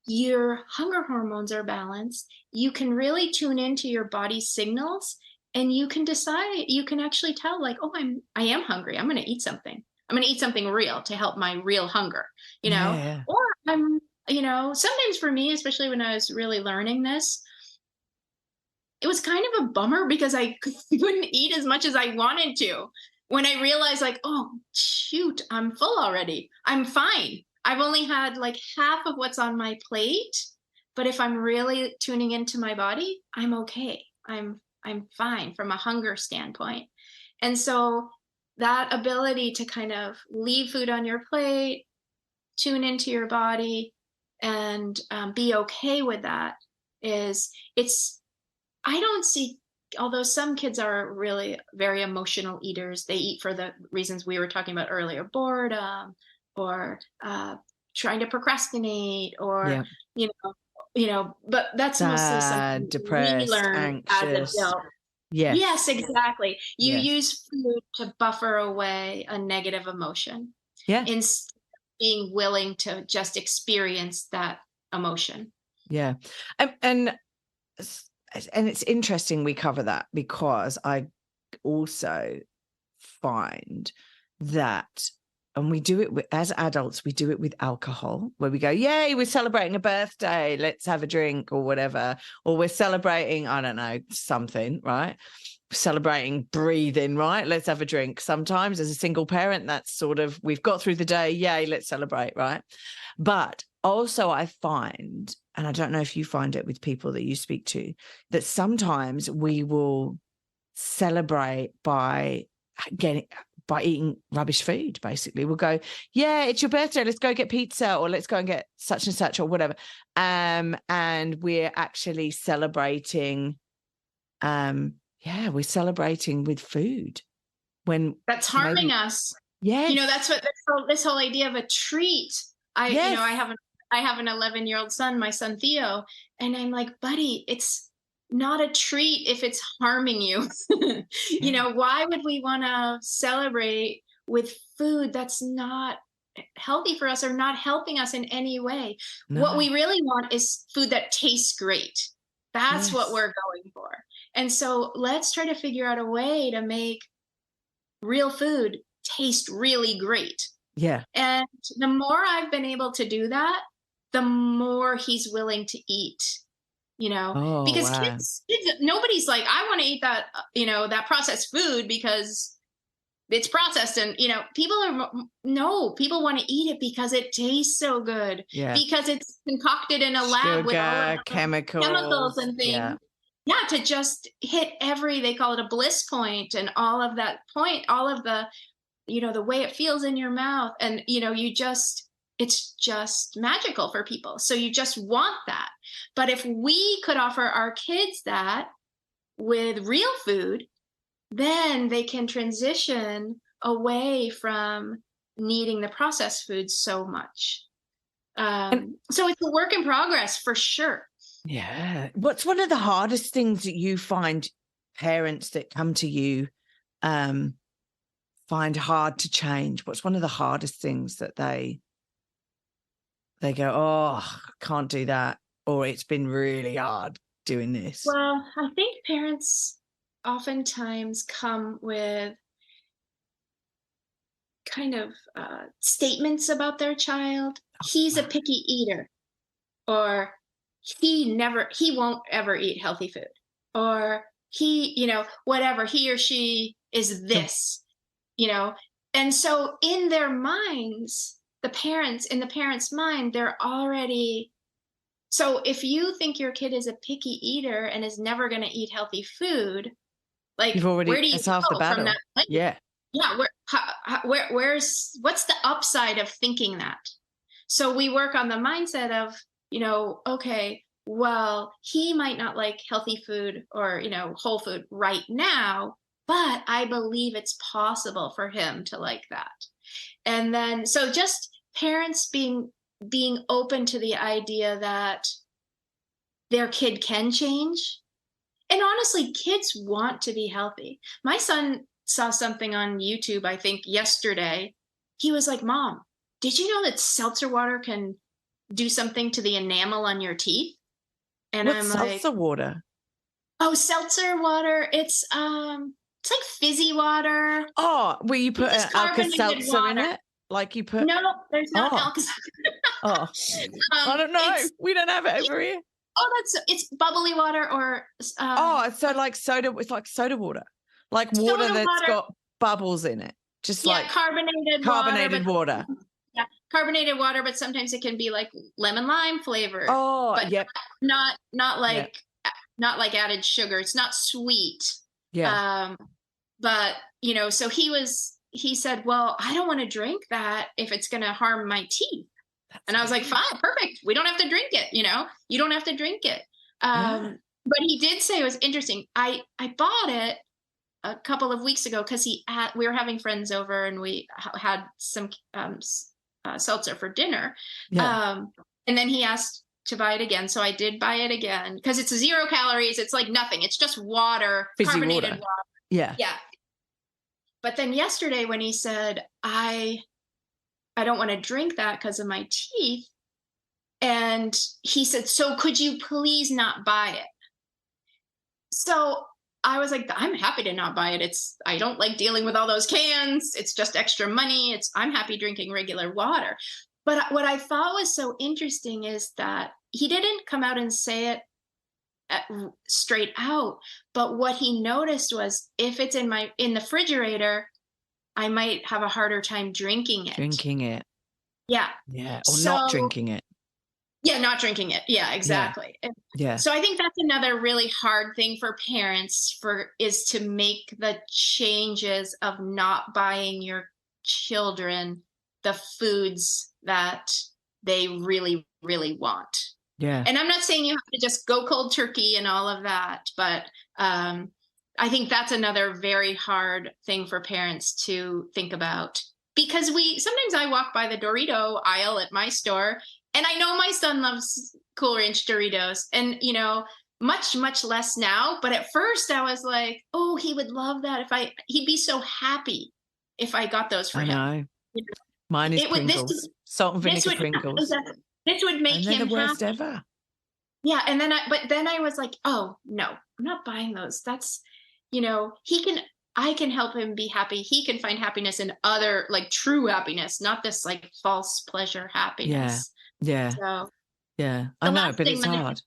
S2: your hunger hormones are balanced. You can really tune into your body's signals, and you can decide, you can actually tell, like, oh, I am hungry. I'm going to eat something. I'm going to eat something real to help my real hunger,
S3: Yeah.
S2: or I'm, sometimes for me, especially when I was really learning this, it was kind of a bummer because I couldn't eat as much as I wanted to. When I realized, like, oh, shoot, I'm full already. I'm fine. I've only had like half of what's on my plate. But if I'm really tuning into my body, I'm okay. I'm fine from a hunger standpoint. And so that ability to kind of leave food on your plate, tune into your body, and be okay with that I don't see, although some kids are really very emotional eaters, they eat for the reasons we were talking about earlier, boredom or trying to procrastinate or, but that's mostly something
S3: depressed,
S2: we learn
S3: anxious.
S2: as adults. Yes, exactly. You use food to buffer away a negative emotion.
S3: Yeah.
S2: Instead of being willing to just experience that emotion.
S3: Yeah. And it's interesting we cover that, because I also find that, and we do it as adults, we do it with alcohol, where we go, yay, we're celebrating a birthday, let's have a drink or whatever, or we're celebrating, I don't know, something, right? Celebrating breathing, right? Let's have a drink. Sometimes as a single parent, that's sort of, we've got through the day, yay, let's celebrate, right? But also I find, and I don't know if you find it with people that you speak to, that sometimes we will celebrate by eating rubbish food, basically. We'll go, yeah, it's your birthday, let's go get pizza, or let's go and get such and such or whatever. And we're actually celebrating, we're celebrating with food when
S2: that's harming us.
S3: Yes.
S2: That's what this whole idea of a treat.
S3: Yes.
S2: I have an 11-year-old son, my son Theo, and I'm like, buddy, it's not a treat if it's harming you.
S3: Yeah.
S2: Why would we want to celebrate with food that's not healthy for us or not helping us in any way? What
S3: No.
S2: we really want is food that tastes great. That's what
S3: Yes.
S2: we're going for. And so let's try to figure out a way to make real food taste really great.
S3: Yeah.
S2: And the more I've been able to do that, the more he's willing to eat,
S3: Oh,
S2: because
S3: wow.
S2: kids, nobody's like, I want to eat that, that processed food because it's processed. And, people want to eat it because it tastes so good,
S3: Yeah.
S2: because it's concocted in a lab with all of
S3: Sugar,
S2: the
S3: chemicals.
S2: chemicals and things.
S3: Yeah.
S2: Yeah, to just hit they call it a bliss point, and all of that point, all of the, the way it feels in your mouth. And, it's just magical for people. So you just want that. But if we could offer our kids that with real food, then they can transition away from needing the processed foods so much. So it's a work in progress for sure.
S3: Yeah. What's one of the hardest things that you find parents that come to you find hard to change? What's one of the hardest things that they go, oh, I can't do that, or it's been really hard doing this?
S2: Well, I think parents oftentimes come with kind of statements about their child. He's a picky eater, or he won't ever eat healthy food, or he, whatever, he or she is this, and so in their minds, in the parents' mind, they're already. So if you think your kid is a picky eater and is never going to eat healthy food, like, where do you
S3: it's half the
S2: go
S3: battle.
S2: from that place?
S3: Yeah.
S2: Yeah. What's the upside of thinking that? So we work on the mindset of, okay, well, he might not like healthy food or, whole food right now, but I believe it's possible for him to like that. And then, so just parents being open to the idea that their kid can change. And honestly, kids want to be healthy. My son saw something on YouTube, I think yesterday. He was like, Mom, did you know that seltzer water can do something to the enamel on your teeth? And
S3: What's
S2: I'm like,
S3: seltzer water?
S2: Oh, seltzer water. It's like fizzy water.
S3: Oh, where you put an Alka-Seltzer in it? Like you put...
S2: No, there's not Alka-Seltzer.
S3: Oh, I don't know. We don't have it over here.
S2: Oh, it's bubbly water or...
S3: so like soda, it's like soda water. Like water that's got bubbles in it. Just like carbonated water.
S2: Yeah, carbonated water, but sometimes it can be like lemon lime flavored.
S3: Oh,
S2: but
S3: yep.
S2: Not like added sugar. It's not sweet.
S3: Yeah.
S2: But so he said, well, I don't want to drink that if it's going to harm my teeth. And I was like, fine, perfect. We don't have to drink it. You don't have to drink it. But he did say it was interesting. I bought it a couple of weeks ago because we were having friends over and we had some seltzer for dinner.
S3: Yeah.
S2: And then he asked to buy it again. So I did buy it again because it's 0 calories. It's like nothing. It's just water,
S3: fizzy
S2: carbonated water.
S3: Yeah.
S2: Yeah. But then yesterday when he said, I don't want to drink that because of my teeth. And he said, so could you please not buy it? So I was like, I'm happy to not buy it. I don't like dealing with all those cans. It's just extra money. I'm happy drinking regular water. But what I thought was so interesting is that he didn't come out and say it straight out. But what he noticed was if it's in the refrigerator, I might have a harder time drinking it. Yeah.
S3: Yeah. Or not drinking it.
S2: Yeah, not drinking it. Yeah, exactly.
S3: Yeah.
S2: So I think that's another really hard thing for parents is to make the changes of not buying your children the foods that they really, really want.
S3: Yeah.
S2: And I'm not saying you have to just go cold turkey and all of that, but I think that's another very hard thing for parents to think about because sometimes I walk by the Dorito aisle at my store, and I know my son loves Cool Ranch Doritos, and much, much less now. But at first I was like, oh, he would love that. He'd be so happy if I got those for
S3: I
S2: him.
S3: know. Mine is Pringles, salt and vinegar Pringles.
S2: This would make
S3: And they're
S2: him
S3: the worst
S2: happy.
S3: ever.
S2: Yeah. And then I was like, oh no, I'm not buying those. That's, I can help him be happy. He can find happiness in other, like, true happiness, not this like false pleasure happiness.
S3: Yeah.
S2: So
S3: Yeah. I know, but it's hard.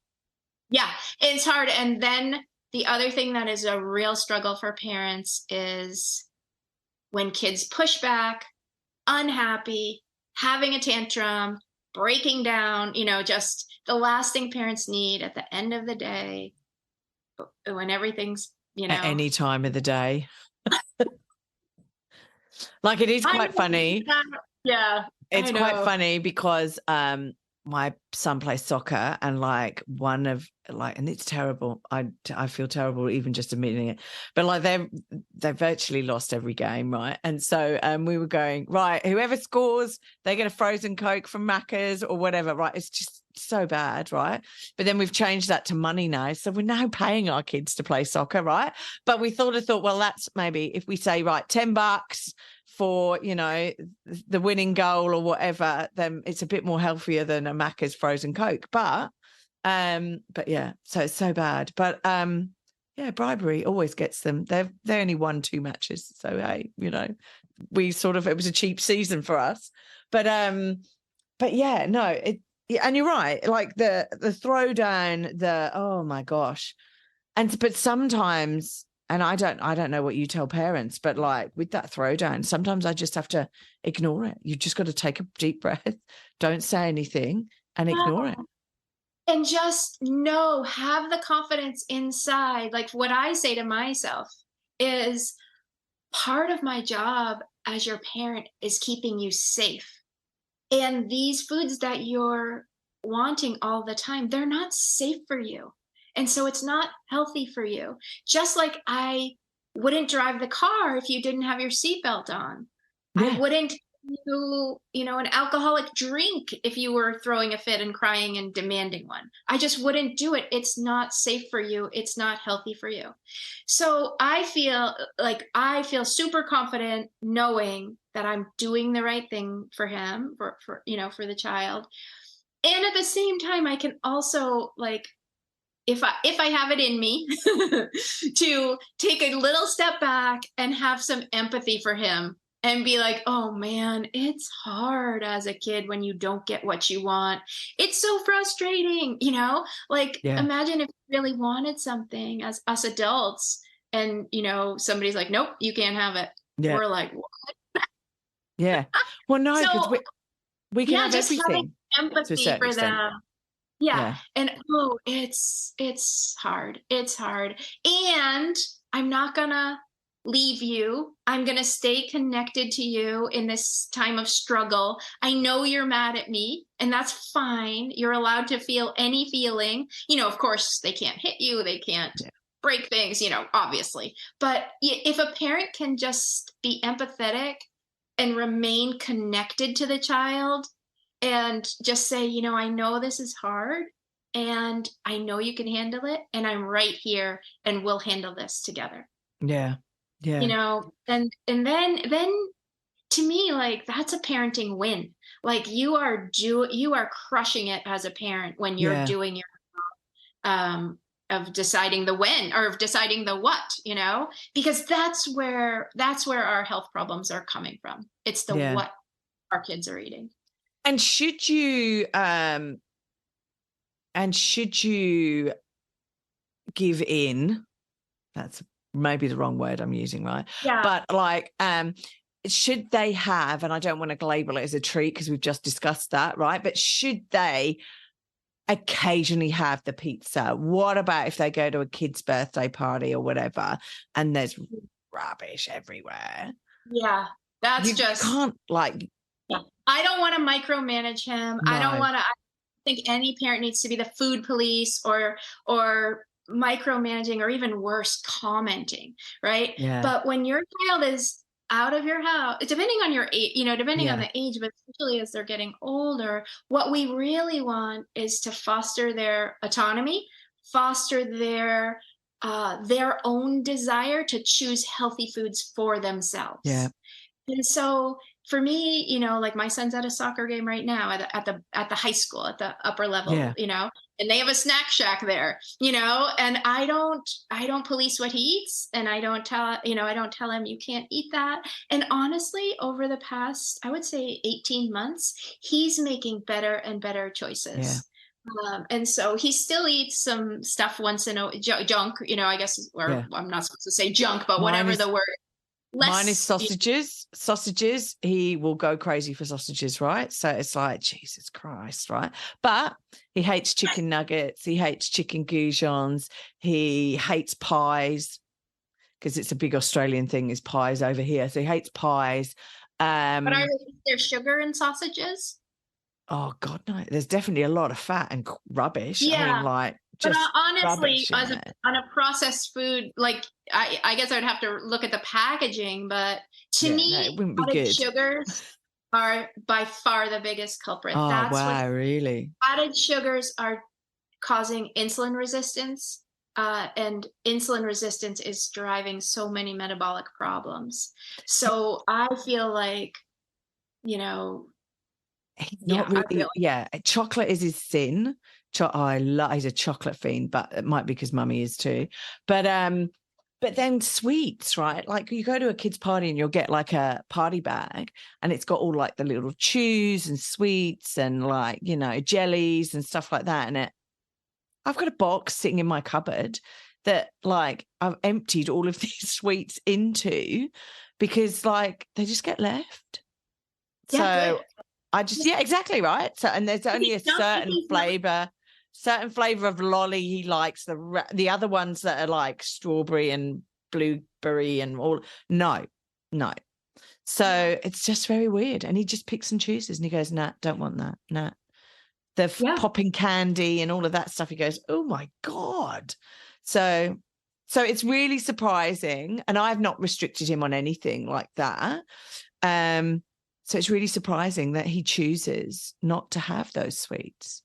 S2: Yeah, it's hard. And then the other thing that is a real struggle for parents is when kids push back, unhappy, having a tantrum, breaking down, just the last thing parents need at the end of the day, when everything's,
S3: At any time of the day. Like, it is quite funny.
S2: Yeah.
S3: It's quite funny because my son plays soccer, and like and it's terrible. I feel terrible even just admitting it. But like they've virtually lost every game, right? And so we were going, right, whoever scores, they get a frozen Coke from Macca's or whatever, right? It's just so bad, right? But then we've changed that to money now. So we're now paying our kids to play soccer, right? But we thought, well, that's maybe if we say, right, $10 for, the winning goal or whatever, then it's a bit more healthier than a Macca's frozen Coke. But yeah, so it's so bad. But yeah, bribery always gets them. They only won 2 matches. So hey, it was a cheap season for us. But yeah, no, and you're right. Like the throwdown, oh my gosh. But sometimes, and I don't know what you tell parents, but like with that throwdown, sometimes I just have to ignore it. You've just got to take a deep breath, don't say anything, and ignore it.
S2: And just have the confidence inside. Like, what I say to myself is, part of my job as your parent is keeping you safe. And these foods that you're wanting all the time, they're not safe for you. And so it's not healthy for you. Just like I wouldn't drive the car if you didn't have your seatbelt on. Yeah. I wouldn't do, an alcoholic drink if you were throwing a fit and crying and demanding one. I just wouldn't do it. It's not safe for you. It's not healthy for you. So I feel super confident knowing that I'm doing the right thing for him, for the child. And at the same time, I can also, like, if I have it in me to take a little step back and have some empathy for him and be like, oh man, it's hard as a kid when you don't get what you want. It's so frustrating, Imagine if you really wanted something as us adults and, somebody's like, nope, you can't have it. Yeah. We're like, what?
S3: Yeah. Well, no, because we can have
S2: just
S3: everything.
S2: Empathy for them. Yeah. And it's hard. It's hard. And I'm not gonna leave you. I'm gonna stay connected to you in this time of struggle. I know you're mad at me, and that's fine. You're allowed to feel any feeling. Of course, they can't hit you, they can't break things, obviously. But if a parent can just be empathetic and remain connected to the child, and just say, I know this is hard, and I know you can handle it, and I'm right here, and we'll handle this together.
S3: Yeah. Yeah.
S2: And then to me, like, that's a parenting win. Like, you are crushing it as a parent when you're doing your of deciding the when or of deciding the what, because that's where our health problems are coming from. It's the what our kids are eating.
S3: And should you give in? That's maybe the wrong word I'm using, right?
S2: Yeah.
S3: But like, should they have, and I don't want to label it as a treat because we've just discussed that, right? But should they occasionally have the pizza? What about if they go to a kid's birthday party or whatever and there's rubbish everywhere?
S2: Yeah, you
S3: can't, like...
S2: I don't want to micromanage him. No. I think any parent needs to be the food police or micromanaging, or even worse, commenting, right? Yeah. But when your child is out of your house, depending on your age, depending on
S3: Yeah.
S2: the age, but especially as they're getting older, what we really want is to foster their autonomy, foster their own desire to choose healthy foods for themselves.
S3: Yeah.
S2: And so for me, like my son's at a soccer game right now at the high school, at the upper level,
S3: Yeah.
S2: and they have a snack shack there, and I don't police what he eats, and I don't tell him you can't eat that. And honestly, over the past, I would say 18 months, he's making better and better choices. And so he still eats some stuff once in a junk, I guess, or
S3: Yeah.
S2: I'm not supposed to say junk, but
S3: Mine
S2: whatever
S3: is-
S2: the word.
S3: Mine is sausages. Sausages, he will go crazy for sausages, right? So it's like, Jesus Christ, right? But he hates chicken nuggets. He hates chicken goujons. He hates pies, because it's a big Australian thing, is pies over here. So he hates pies.
S2: But is there sugar in sausages?
S3: Oh, God, no. There's definitely a lot of fat and rubbish. I
S2: Yeah.
S3: mean, like,
S2: But
S3: just
S2: honestly,
S3: rubbish in it.
S2: on a processed food, like I guess I would have to look at the packaging, but to
S3: Yeah,
S2: me,
S3: no, it wouldn't be
S2: added
S3: good.
S2: sugars are by far the biggest culprit.
S3: Oh,
S2: That's
S3: wow,
S2: what
S3: really?
S2: added sugars are causing insulin resistance. And insulin resistance is driving so many metabolic problems. So I feel like,
S3: He's not really, chocolate is his sin. He's a chocolate fiend, but it might be because mummy is too. But then sweets, right? Like you go to a kid's party and you'll get like a party bag and it's got all like the little chews and sweets and like, jellies and stuff like that in it. I've got a box sitting in my cupboard that like I've emptied all of these sweets into because like they just get left.
S2: Yeah,
S3: So exactly, right. So, and there's only a certain flavor of lolly he likes. The other ones that are like strawberry and blueberry and all. No. So it's just very weird. And he just picks and chooses and he goes, nah, don't want that. Nah. The popping candy and all of that stuff. He goes, oh my God. So it's really surprising. And I've not restricted him on anything like that. So it's really surprising that he chooses not to have those sweets.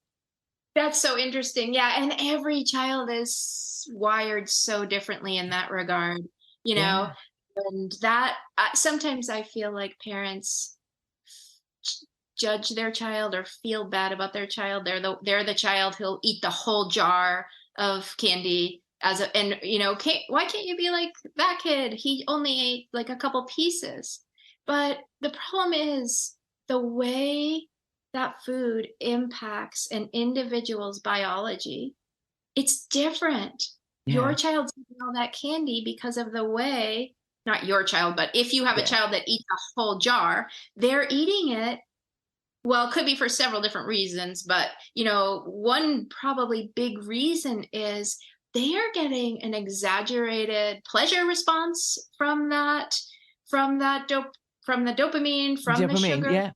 S2: That's so interesting. Yeah. And every child is wired so differently in that regard, and that sometimes I feel like parents judge their child or feel bad about their child. They're the child who'll eat the whole jar of candy why can't you be like that kid? He only ate like a couple pieces. But the problem is the way that food impacts an individual's biology. It's different. Yeah. Your child's eating all that candy because of the way, not your child, but if you have a child that eats a whole jar, they're eating it. Well, it could be for several different reasons, but one probably big reason is they are getting an exaggerated pleasure response from the dopamine, from the sugar.
S3: Yeah.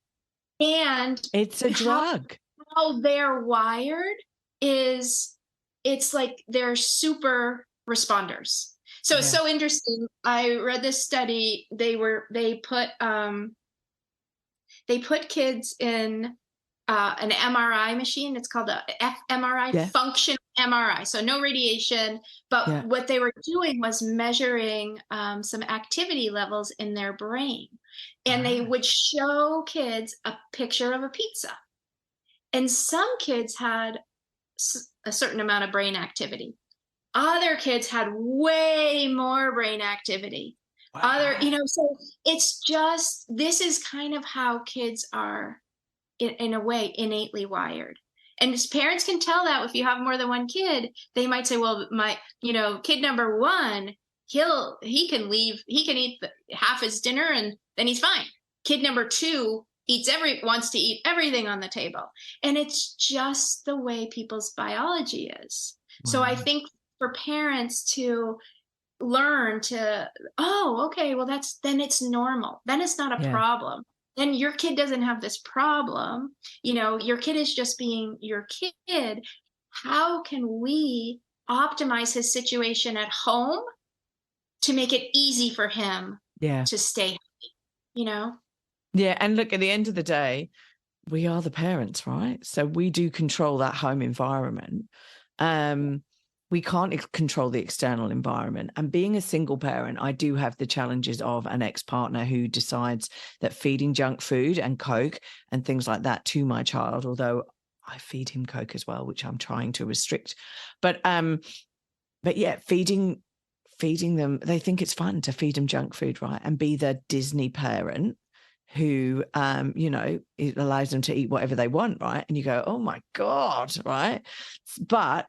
S2: And
S3: it's a drug.
S2: How they're wired is it's like they're super responders. So it's so interesting. I read this study. They put kids in an MRI machine. It's called a fMRI, function MRI. So no radiation, but what they were doing was measuring some activity levels in their brain. And they would show kids a picture of a pizza. And some kids had a certain amount of brain activity. Other kids had way more brain activity. Wow. So it's just, this is kind of how kids are in a way innately wired. And parents can tell that if you have more than one kid, they might say, well, my, kid number one, he can eat half his dinner and then he's fine. Kid number two wants to eat everything on the table. And it's just the way people's biology is. Wow. So I think for parents to learn to, okay, well then it's normal. Then it's not a problem. Then your kid doesn't have this problem. Your kid is just being your kid. How can we optimize his situation at home to make it easy for him to stay healthy? you know?
S3: Yeah. And look, at the end of the day, we are the parents, right? So we do control that home environment. We can't control the external environment. And being a single parent, I do have the challenges of an ex-partner who decides that feeding junk food and Coke and things like that to my child, although I feed him Coke as well, which I'm trying to restrict. But yeah, feeding them, they think it's fun to feed them junk food, right? And be the Disney parent who, it allows them to eat whatever they want, right? And you go, oh my God, right? But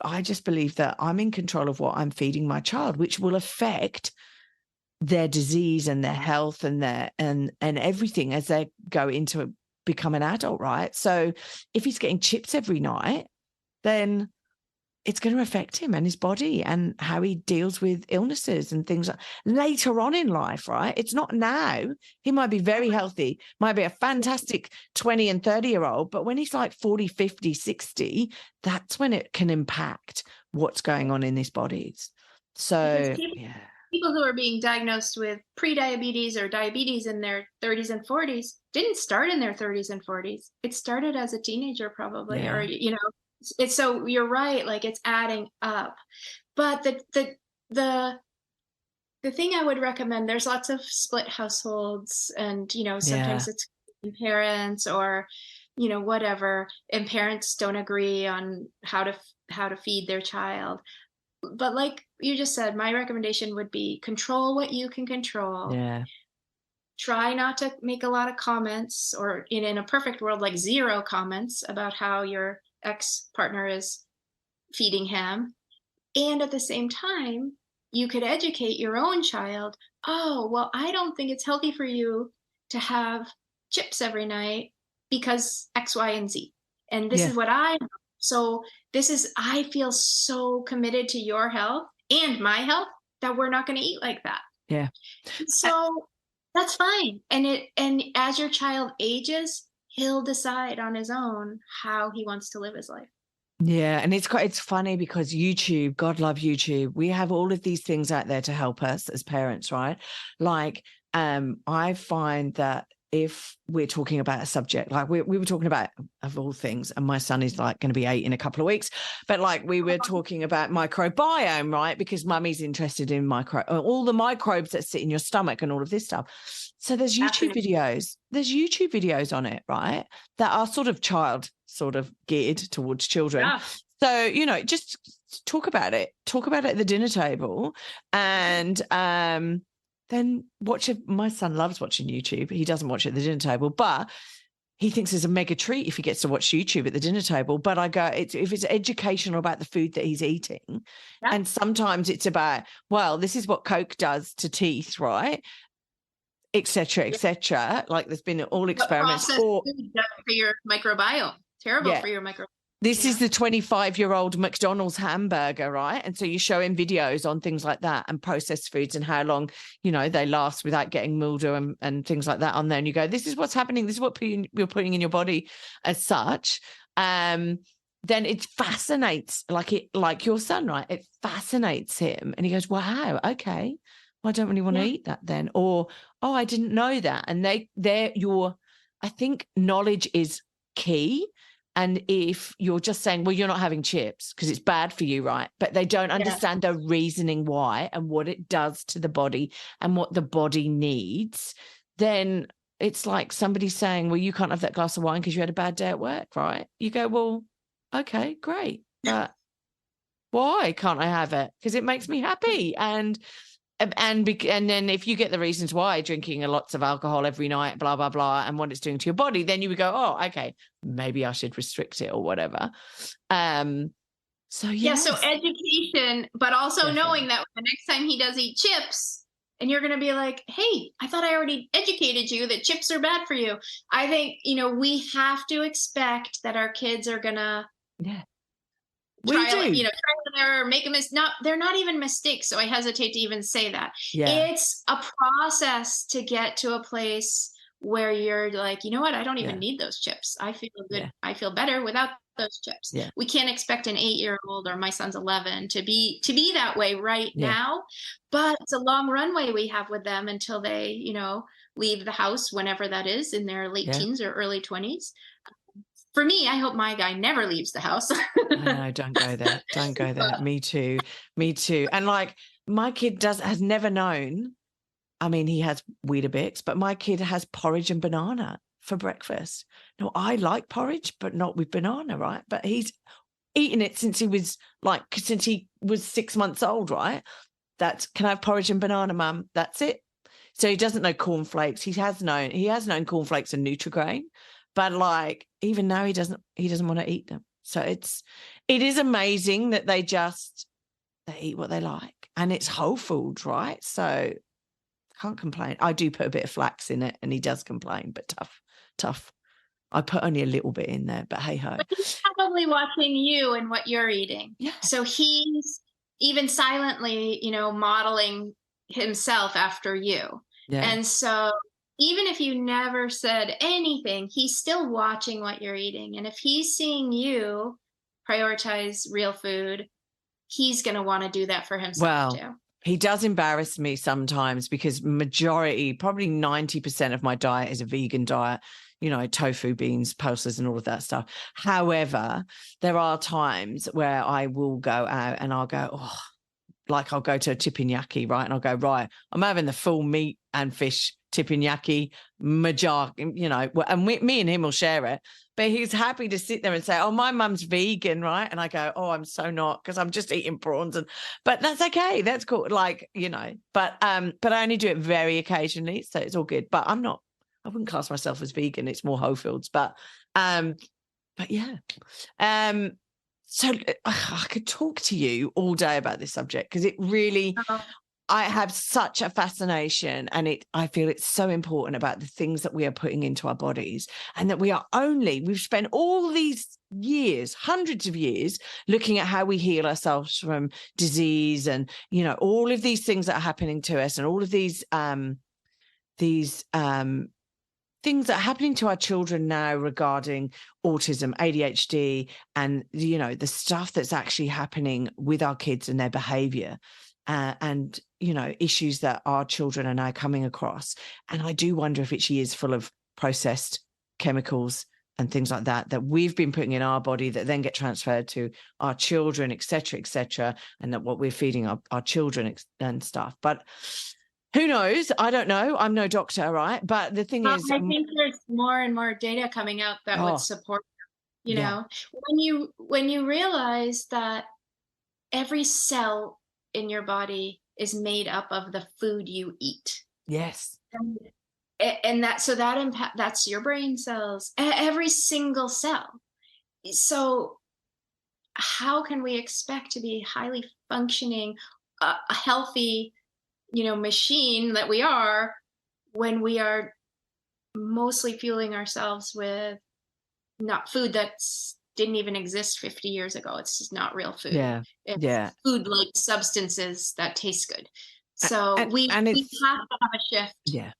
S3: I just believe that I'm in control of what I'm feeding my child, which will affect their disease and their health and and everything as they go into become an adult, right? So if he's getting chips every night, then it's going to affect him and his body and how he deals with illnesses and things later on in life, right? It's not now. He might be very healthy, might be a fantastic 20 and 30-year-old, but when he's like 40, 50, 60, that's when it can impact what's going on in his bodies. So,
S2: people who are being diagnosed with pre-diabetes or diabetes in their 30s and 40s didn't start in their 30s and 40s. It started as a teenager probably, or, it's so you're right, like it's adding up. But the thing I would recommend, there's lots of split households and, sometimes it's parents or, whatever, and parents don't agree on how to feed their child. But like you just said, my recommendation would be control what you can control.
S3: Yeah.
S2: Try not to make a lot of comments, or in a perfect world, like 0 comments about how your ex-partner is feeding him. And at the same time, you could educate your own child. Oh, well, I don't think it's healthy for you to have chips every night because X, Y, and Z. And this is what I know. So I feel so committed to your health and my health that we're not going to eat like that.
S3: Yeah.
S2: So that's fine. And as your child ages, he'll decide on his own how he wants to live his life.
S3: Yeah. And it's funny because YouTube, God love YouTube. We have all of these things out there to help us as parents, right? Like, I find that if we're talking about a subject, like we were talking about, of all things, and my son is like going to be 8 in a couple of weeks, but like we were talking about microbiome, right? Because mummy's interested in all the microbes that sit in your stomach and all of this stuff. So there's YouTube videos. There's YouTube videos on it, right? That are sort of geared towards children. Yeah. So, just talk about it at the dinner table and, then watch it. My son loves watching YouTube. He doesn't watch it at the dinner table, but he thinks it's a mega treat if he gets to watch YouTube at the dinner table. But I go, if it's educational about the food that he's eating, and sometimes it's about, well, this is what Coke does to teeth, right? Et cetera. Like there's been all experiments
S2: for your microbiome. Terrible for your microbiome.
S3: This is the 25-year-old McDonald's hamburger, right? And so you show him videos on things like that and processed foods and how long, they last without getting mildew and things like that on there. And you go, this is what's happening. This is what you're putting in your body as such. Then it fascinates, like your son, right? It fascinates him. And he goes, wow, okay. Well, I don't really want to eat that then. Or, oh, I didn't know that. And I think knowledge is key. And if you're just saying, well, you're not having chips because it's bad for you, right? But they don't understand the reasoning why and what it does to the body and what the body needs, then it's like somebody saying, well, you can't have that glass of wine because you had a bad day at work, right? You go, well, okay, great. But why can't I have it? Because it makes me happy. And then if you get the reasons why drinking lots of alcohol every night, blah, blah, blah, and what it's doing to your body, then you would go, oh, okay, maybe I should restrict it or whatever. So
S2: education, but also knowing that the next time he does eat chips, and you're going to be like, hey, I thought I already educated you that chips are bad for you. I think, we have to expect that our kids are going to trial and error, make a mistake. They're not even mistakes, so I hesitate to even say that. It's a process to get to a place where you're like, you know what, I don't even need those chips. I feel good. I feel better without those chips.
S3: Yeah.
S2: We can't expect an 8-year-old, or my son's 11, to be that way right now, but it's a long runway we have with them until they, leave the house, whenever that is, in their late teens or early 20s. For me, I hope my guy never leaves the house.
S3: I know, don't go there. Don't go there. Me too. Me too. And like, my kid has never known, I mean, he has Weetabix, but my kid has porridge and banana for breakfast. No, I like porridge, but not with banana, right? But he's eaten it since he was 6 months old, right? Can I have porridge and banana, Mum? That's it. So he doesn't know cornflakes. He has known cornflakes and Nutri-Grain, but like, even now he doesn't want to eat them. So it is amazing that they eat what they like, and it's whole foods, right? So can't complain. I do put a bit of flax in it, and he does complain, but tough. I put only a little bit in there, but hey ho.
S2: But he's probably watching you and what you're eating.
S3: Yeah.
S2: So he's even silently, modeling himself after you.
S3: Yeah.
S2: And so even if you never said anything, he's still watching what you're eating. And if he's seeing you prioritize real food, he's going to want to do that for himself too.
S3: He does embarrass me sometimes, because probably 90% of my diet is a vegan diet, tofu, beans, pulses, and all of that stuff. However, there are times where I will go out and I'll go, like I'll go to a teppanyaki, right? And I'll go, right, I'm having the full meat and fish teppanyaki, majar, and me and him will share it. But he's happy to sit there and say, oh, my mum's vegan, right? And I go, oh, I'm so not, because I'm just eating prawns. But that's okay. That's cool. Like, but I only do it very occasionally. So it's all good. But I wouldn't class myself as vegan. It's more whole foods. But yeah. So I could talk to you all day about this subject, because it really, I have such a fascination, and I feel it's so important about the things that we are putting into our bodies, and that we've spent all these years, hundreds of years, looking at how we heal ourselves from disease, and, all of these things that are happening to us, and all of these things that are happening to our children now regarding autism, ADHD, and, the stuff that's actually happening with our kids and their behavior, and, issues that our children are now coming across. And I do wonder if she is full of processed chemicals and things like that we've been putting in our body that then get transferred to our children, et cetera, and that what we're feeding our children and stuff. But who knows? I don't know. I'm no doctor, right? But the thing is,
S2: I think there's more and more data coming out that would support, when you realize that every cell in your body is made up of the food you eat.
S3: Yes.
S2: And that's your brain cells, every single cell. So how can we expect to be highly functioning, a healthy, machine that we are, when we are mostly fueling ourselves with not food that's didn't even exist 50 years ago. It's just not real food. It's food-like substances that taste good. So we have to have a shift.
S3: Yeah.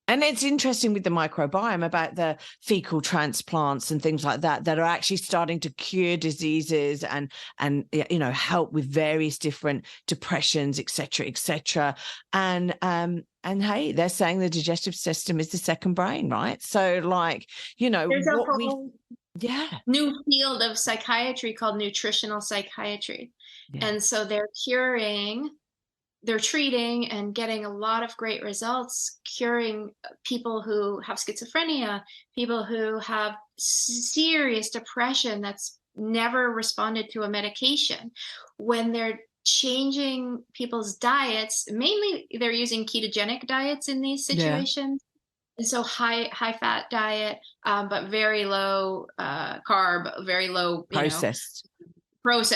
S3: And it's interesting with the microbiome about the fecal transplants and things like that are actually starting to cure diseases and help with various different depressions, et cetera. And hey, they're saying the digestive system is the second brain, right? So like,
S2: there's a whole new field of psychiatry called nutritional psychiatry. Yeah. And so they're treating and getting a lot of great results, curing people who have schizophrenia, people who have serious depression that's never responded to a medication. When they're changing people's diets, mainly they're using ketogenic diets in these situations. Yeah. And so high fat diet, but very low carb, very low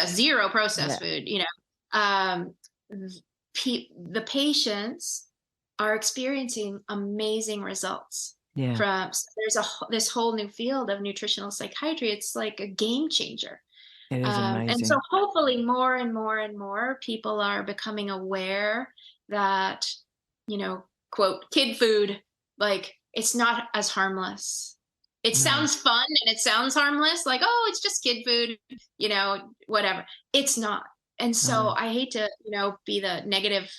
S2: zero processed food, the patients are experiencing amazing results. Yeah. There's this whole new field of nutritional psychiatry. It's like a game changer.
S3: It is amazing.
S2: And so hopefully more and more and more people are becoming aware that, quote, kid food, like, it's not as harmless. It sounds fun and it sounds harmless, like, oh, it's just kid food, whatever. It's not. And so I hate to, be the negative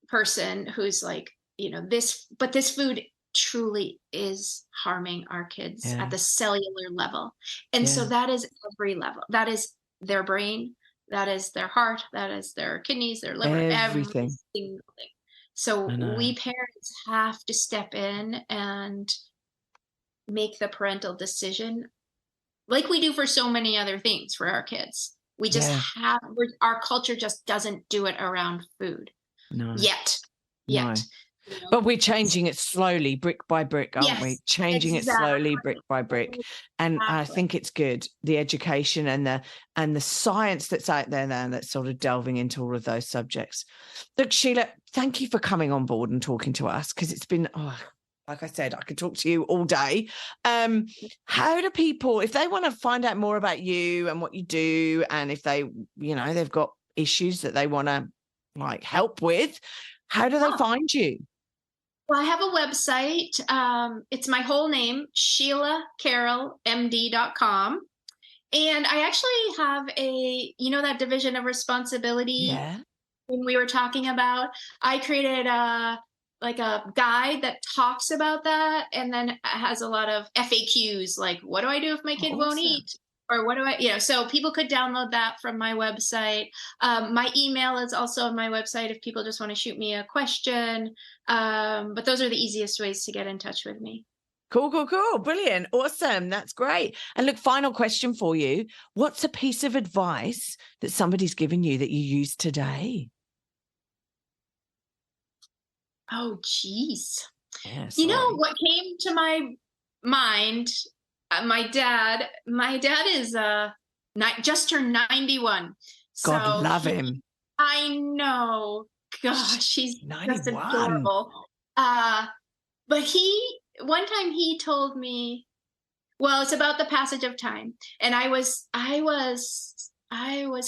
S2: person who's like, this food truly is harming our kids at the cellular level. And so that is every level. That is their brain, that is their heart, that is their kidneys, their liver,
S3: everything.
S2: every single thing. So we parents have to step in and make the parental decision like we do for so many other things for our kids. We just our culture just doesn't do it around food yet.
S3: But we're changing it slowly, brick by brick, aren't we? Changing it slowly, brick by brick. And I think it's good, the education and the science that's out there now that's sort of delving into all of those subjects. Look, Sheila, thank you for coming on board and talking to us, because it's been, like I said, I could talk to you all day. How do people, if they want to find out more about you and what you do, and if they, they've got issues that they want to help with, how do they find you?
S2: Well, I have a website. It's my whole name, SheilaCarrollMD.com. And I actually have that division of responsibility when we were talking about, I created a guide that talks about that, and then has a lot of FAQs, like, what do I do if my kid won't eat? Or what do I, so people could download that from my website. My email is also on my website if people just want to shoot me a question. But those are the easiest ways to get in touch with me.
S3: Cool. Brilliant. Awesome. That's great. And look, final question for you. What's a piece of advice that somebody's given you that you use today?
S2: Oh, geez.
S3: Yeah,
S2: what came to my mind, my dad is just turned 91.
S3: God, love him.
S2: I know. Gosh, he's
S3: 91.
S2: Just adorable. But one time he told me, well, it's about the passage of time. And I was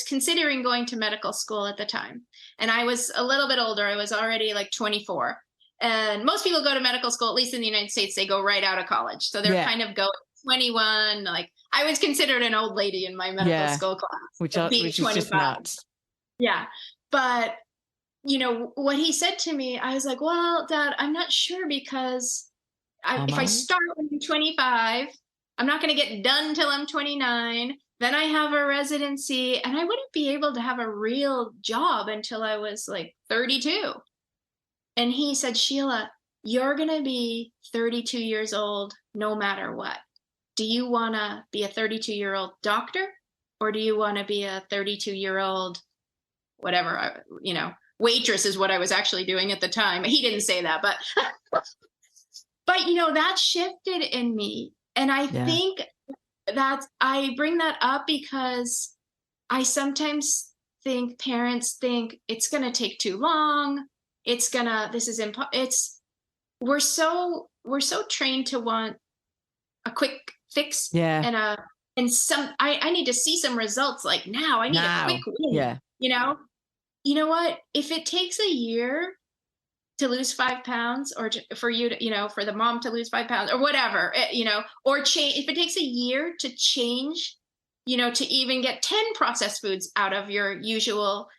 S2: considering going to medical school at the time. And I was a little bit older. I was already like 24. And most people go to medical school, at least in the United States, they go right out of college. So they're kind of going 21. Like, I was considered an old lady in my medical school class.
S3: Which is just nuts.
S2: Yeah. But, what he said to me, I was like, well, Dad, I'm not sure, because if I start when I'm 25, I'm not going to get done till I'm 29. Then I have a residency, and I wouldn't be able to have a real job until I was like 32. And he said, Sheila, you're going to be 32 years old no matter what. Do you want to be a 32-year-old doctor, or do you want to be a 32-year-old whatever, waitress is what I was actually doing at the time. He didn't say that, but that shifted in me. And I think that I bring that up because I sometimes think parents think it's going to take too long. We're so trained to want a quick fix. I need to see some results like now. I need a quick win. You know what? If it takes a year to lose 5 pounds, or for you to, for the mom to lose 5 pounds, or whatever, or change, if it takes a year to change, to even get 10 processed foods out of your usual,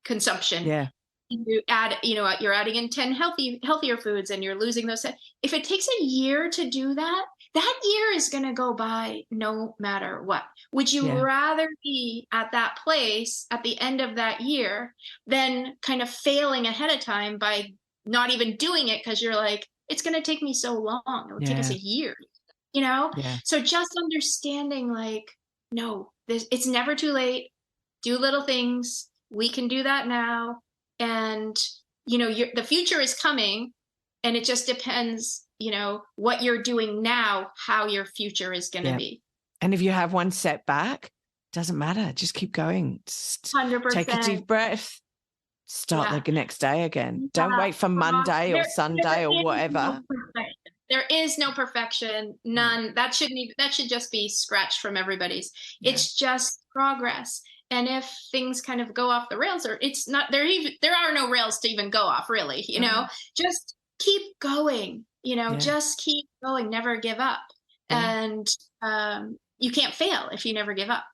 S2: consumption. You add, you're adding in 10 healthier foods, and you're losing those. If it takes a year to do that, that year is going to go by no matter what. Would you rather be at that place at the end of that year than kind of failing ahead of time by not even doing it because you're like, it's going to take me so long. It would take us a year, So just understanding, like, no, it's never too late. Do little things. We can do that now. And, the future is coming, and it just depends, what you're doing now, how your future is going to be.
S3: And if you have one setback, doesn't matter. Just keep going. Just
S2: 100%.
S3: Take a deep breath. Start the next day again. Don't wait for Monday or Sunday or whatever.
S2: There is no perfection. None. That should just be scratched from everybody's. It's just progress. And if things kind of go off the rails, or it's not there, there are no rails to even go off, really, just keep going. just keep going, never give up. And you can't fail if you never give up.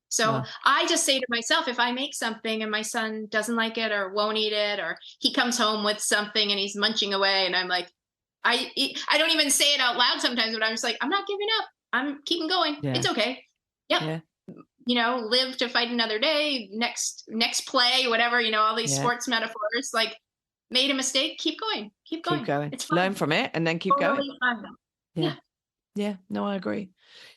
S2: So I just say to myself, if I make something and my son doesn't like it or won't eat it, or he comes home with something and he's munching away, and I'm like, I don't even say it out loud sometimes, but I'm just like, I'm not giving up. I'm keeping going. Yeah. It's okay. Yep. Yeah. Live to fight another day, next play, whatever, all these sports metaphors, like, made a mistake, keep going. Keep going. It's fun.
S3: Learn from it and then keep going.
S2: Fun. Yeah.
S3: Yeah, no, I agree.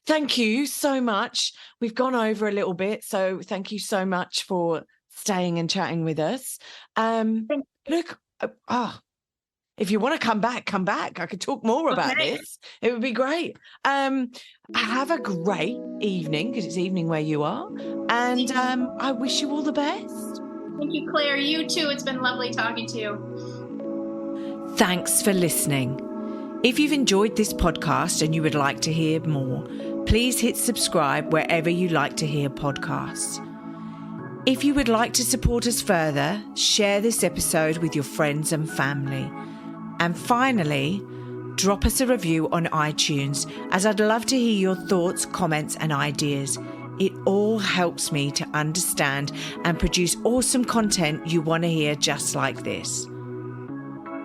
S3: Thank you so much. We've gone over a little bit, so thank you so much for staying and chatting with us. Look, if you want to come back. I could talk more about this. It would be great. Have a great evening, because it's evening where you are. And I wish you all the best.
S2: Thank you, Claire. You too. It's been lovely talking to you.
S1: Thanks for listening. If you've enjoyed this podcast and you would like to hear more, please hit subscribe wherever you like to hear podcasts. If you would like to support us further, share this episode with your friends and family. And finally, drop us a review on iTunes, as I'd love to hear your thoughts, comments, and ideas. It all helps me to understand and produce awesome content you want to hear just like this.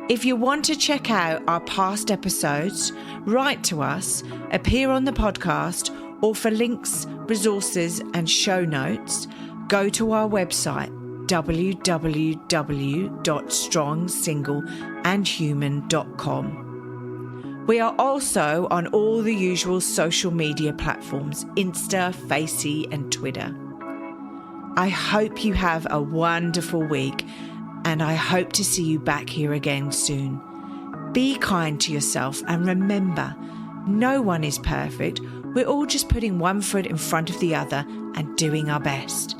S1: If you want to check out our past episodes, write to us, appear on the podcast, or for links, resources, and show notes, go to our website, www.strongsingleandhuman.com. We are also on all the usual social media platforms, Insta, Facey, and Twitter. I hope you have a wonderful week, and I hope to see you back here again soon. Be kind to yourself, and remember, no one is perfect. We're all just putting one foot in front of the other and doing our best.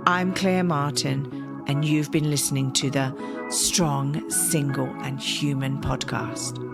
S1: I'm Claire Martin, and you've been listening to the Strong, Single and Human podcast.